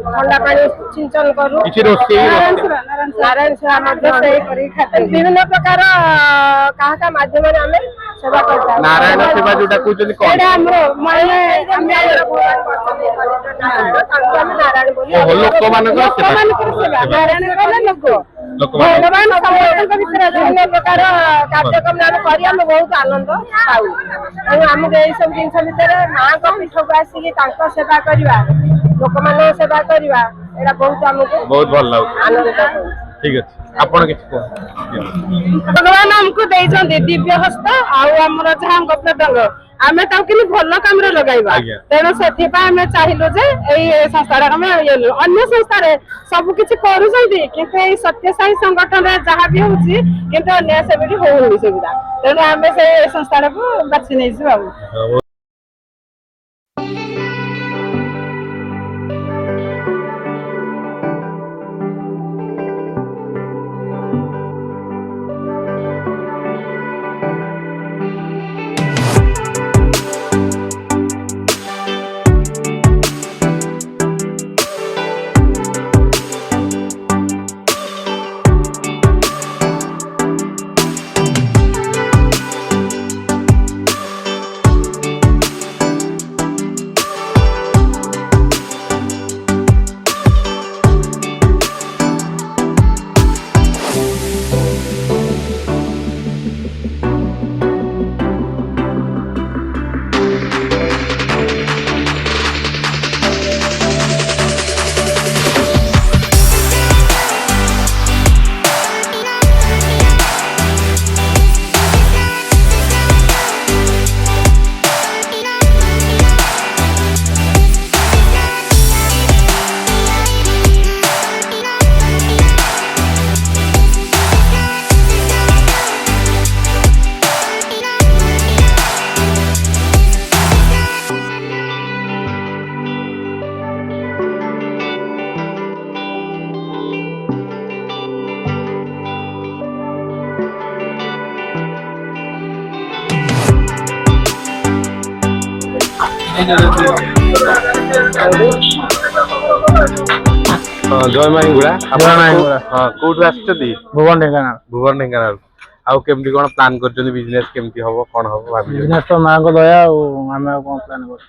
H: ଥଣ୍ଡା ପାଣି ସିଞ୍ଚନ କରୁ
A: କିଛି ରୋଷେଇ
H: ନାରାୟଣ ସେବା ମଧ୍ୟ ସେଇ କରି ବିଭିନ୍ନ ପ୍ରକାର କାହା କାହା ମାଧ୍ୟମରେ ଆମେ ସେବା କରିଥାଉ
A: ନାରାୟଣ ସେବା ଯୋଉଟା କହୁଛନ୍ତି କଣ
H: ଆମର ମାନେ ଆମେ ନାରାୟଣ ବୋଲି
A: ଲୋକମାନଙ୍କର ସେବା
H: ନାରାୟଣ କହିଲେ ଲୋକ ଭଗବାନ ସମସ୍ତଙ୍କ ଭିତରେ ବିଭିନ୍ନ ପ୍ରକାର କାର୍ଯ୍ୟକ୍ରମ ଆମେ କରି ଆମେ ବହୁତ ଆନନ୍ଦ ପାଉ ତେଣୁ ଆମକୁ ଏଇ ସବୁ ଜିନିଷ ଭିତରେ ମାଙ୍କ ପୀଠକୁ ଆସିକି ତାଙ୍କ ସେବା କରିବା ଲୋକମାନଙ୍କ ସେବା କରିବା ଏଇଟା ବହୁତ ଆମକୁ
A: ବହୁତ ଭଲ ଲାଗୁଛି
H: ଆନନ୍ଦ
A: ଠିକ ଅଛି ଆପଣ କିଛି କୁହନ୍ତୁ
H: ଭଗବାନ ଆମକୁ ଦେଇଛନ୍ତି ଦିବ୍ୟ ହସ୍ତ ଆଉ ଆମର ଯାହା ଅଙ୍ଗ ପ୍ରତ୍ୟଙ୍ଗ ଆମେ ତାକୁ କେମିତି ଭଲ କାମରେ ଲଗାଇବା ତେଣୁ ସେଥିପାଇଁ ଆମେ ଚାହିଁଲୁ ଯେ ଏଇ ସଂସ୍ଥାଟା ଆମେ ଅନ୍ୟ ସଂସ୍ଥାରେ ସବୁ କିଛି କରୁଛନ୍ତି କିନ୍ତୁ ଏଇ ସତ୍ୟ ସାଇ ସଂଗଠନରେ ଯାହା ବି ହଉଛି କିନ୍ତୁ ଅନ୍ୟ ସେମିତି ହଉନି ସେଗୁଡା ତେଣୁ ଆମେ ସେ ସଂସ୍ଥାଟାକୁ ବାଛି ନେଇଛୁ ଆଉ
A: ଜୟ ମା ହିଙ୍ଗୁଳା
G: ଜୟ ମା ହିଙ୍ଗୁଳା।
A: କୋଉଠୁ ଆସିଛନ୍ତି?
G: ଭୁବନ ଢେଙ୍କାନାଳ।
A: ଭୁବନ ଢେଙ୍କାନାଳ। ଆଉ କେମିତି କଣ ପ୍ଲାନ୍ କରିଛନ୍ତି ବିଜନେସ୍ କେମିତି ହବ କଣ ହବ ଭାବିଛନ୍ତି?
G: ବିଜନେସ୍ ତ ମାଙ୍କ ଦୟା ଆଉ ଆମେ ଆଉ କଣ ପ୍ଲାନ୍ କରୁଛୁ।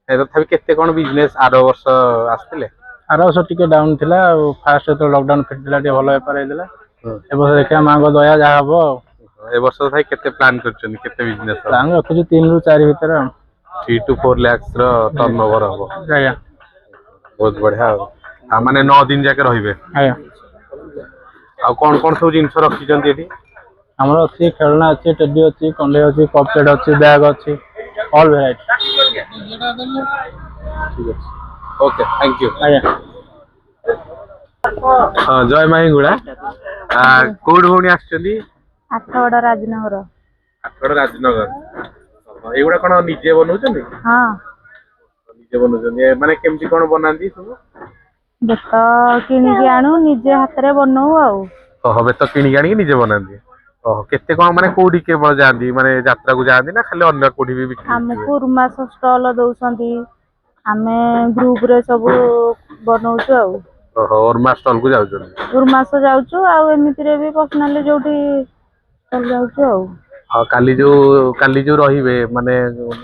A: ତଥାପି କେତେ କଣ ବିଜନେସ୍ ଆର ବର୍ଷ ଆସିଥିଲେ?
G: ଆର ବର୍ଷ ଟିକେ ଡାଉନ୍ ଥିଲା ଆଉ ଫାଷ୍ଟ ଯେତେବେଳେ ଲକଡାଉନ ଫିଟିଥିଲା ଟିକେ ଭଲ ବେପାର ହେଇଥିଲା। ଏ ବର୍ଷ ଦେଖିବା ମାଙ୍କ ଦୟା ଯାହା ହବ ଆଉ।
A: ଏ ବର୍ଷ ତଥାପି କେତେ ପ୍ଲାନ୍ କରିଛନ୍ତି କେତେ ବିଜନେସ୍ ହବ?
G: ପ୍ଲାନ୍ ରଖୁଛୁ 3 ରୁ 4 ଭିତରେ ଆଉ।
A: 3 to 4 lakhs ର ଟର୍ନଓଭର ହବ।
G: ଆଜ୍ଞା
A: ବହୁତ ବଢିଆ ଆଉ ମାନେ 9 ଦିନ ଯାକେ ରହିବେ।
G: ଆଜ୍ଞା।
A: ଆଉ କଣ କଣ ସବୁ ଜିନିଷ ରଖିଛନ୍ତି ଏଠି?
G: ଆମର ଅଛି ଖେଳନା ଅଛି, ଟେଡି ଅଛି, କଣ୍ଢେଇ ଅଛି, କପ୍ ପ୍ଲେଟ୍ ଅଛି, ବ୍ୟାଗ୍ ଅଛି, ଅଲ୍ ଭେରାଇଟି।
A: ଠିକ ଅଛି ଓକେ ଥ୍ୟାଙ୍କ ୟୁ।
G: ଆଜ୍ଞା।
A: ଜୟ ମା ହିଙ୍ଗୁଳା। କୋଉଠୁ ଭଉଣୀ ଆସିଛନ୍ତି?
H: ଆଠଗଡ଼ ରାଜନଗର।
A: ଆଠଗଡ଼ ରାଜନଗର। ଏଇଗୁଡା କଣ ନିଜେ ବନଉଛନ୍ତି?
H: ହଁ
A: ନିଜେ ବନଉଛନ୍ତି ମାନେ କେମିତି କଣ ବନାନ୍ତି ସବୁ?
H: ବେତ କିଣିକି ଆଣୁ ନିଜେ ହାତରେ ବନଉ ଆଉ।
A: ଓହୋ ବେତ କିଣିକି ଆଣିକି ନିଜେ ବନାନ୍ତି। ଓହୋ କେତେ କଣ ମାନେ କୋଉଠି କେବଳ ଯାଆନ୍ତି ମାନେ ଯାତ୍ରାକୁ ଯାଆନ୍ତି ନା ଖାଲି ଅନ୍ୟ କୋଉଠି ବି ବିକ୍ରି?
H: ଆମକୁ ଉର୍ମାସ ଷ୍ଟଲ ଦଉଛନ୍ତି, ଆମେ ଗ୍ରୁପରେ ସବୁ ବନଉଛୁ ଆଉ।
A: ଓହୋ ଓର୍ମା ଷ୍ଟଲକୁ ଯାଉଛନ୍ତି।
H: ଉର୍ମାସ ଯାଉଛୁ ଆଉ ଏମିତିରେ ବି ପର୍ସନାଲି ଯୋଉଠି ଯାଉଛୁ ଆଉ।
A: ଆଉ କାଲି ଯୋଉ ରହିବେ ମାନେ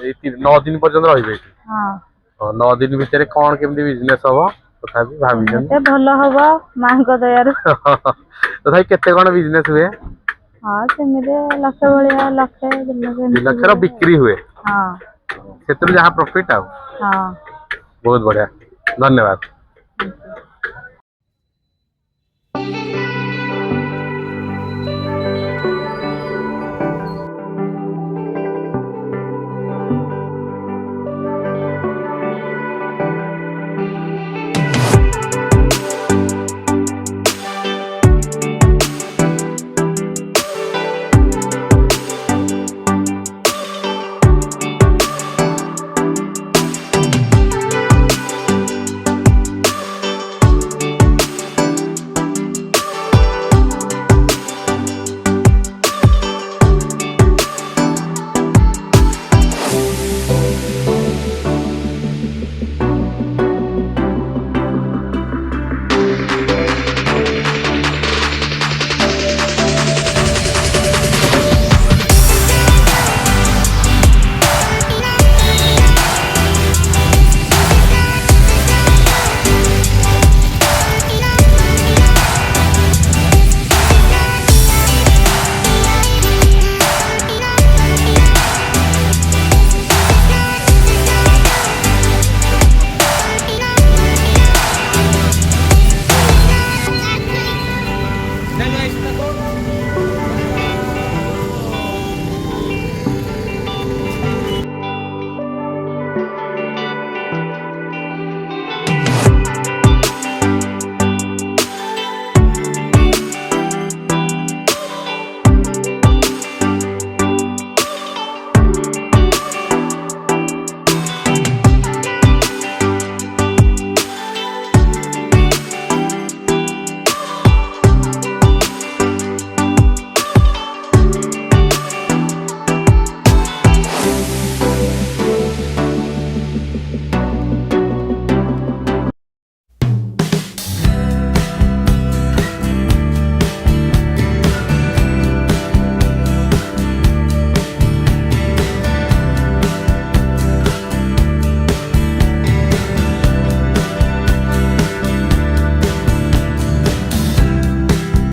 A: ଏଇ 9 ଦିନ ପର୍ଯ୍ୟନ୍ତ ରହିବେ ଏଠି।
H: ହଁ
A: 9 ଦିନ ଭିତରେ କଣ କେମିତି ବିଜନେସ୍ ହବ ତଥାପି ଭାବିଛନ୍ତି?
H: ଏତେ ଭଲ ହବ ମାଙ୍କ ଦୟାରୁ।
A: ତଥାପି କେତେ କଣ ବିଜନେସ୍ ହୁଏ?
H: ହଁ ସେମିତି ଲକ୍ଷ ଭଳିଆ, ଲକ୍ଷେ
A: 2 ଲକ୍ଷର ବିକ୍ରି ହୁଏ।
H: ହଁ
A: ସେଥିରୁ ଯାହା ପ୍ରଫିଟ୍ ଆଉ।
H: ହଁ
A: ବହୁତ ବଢିଆ ଧନ୍ୟବାଦ।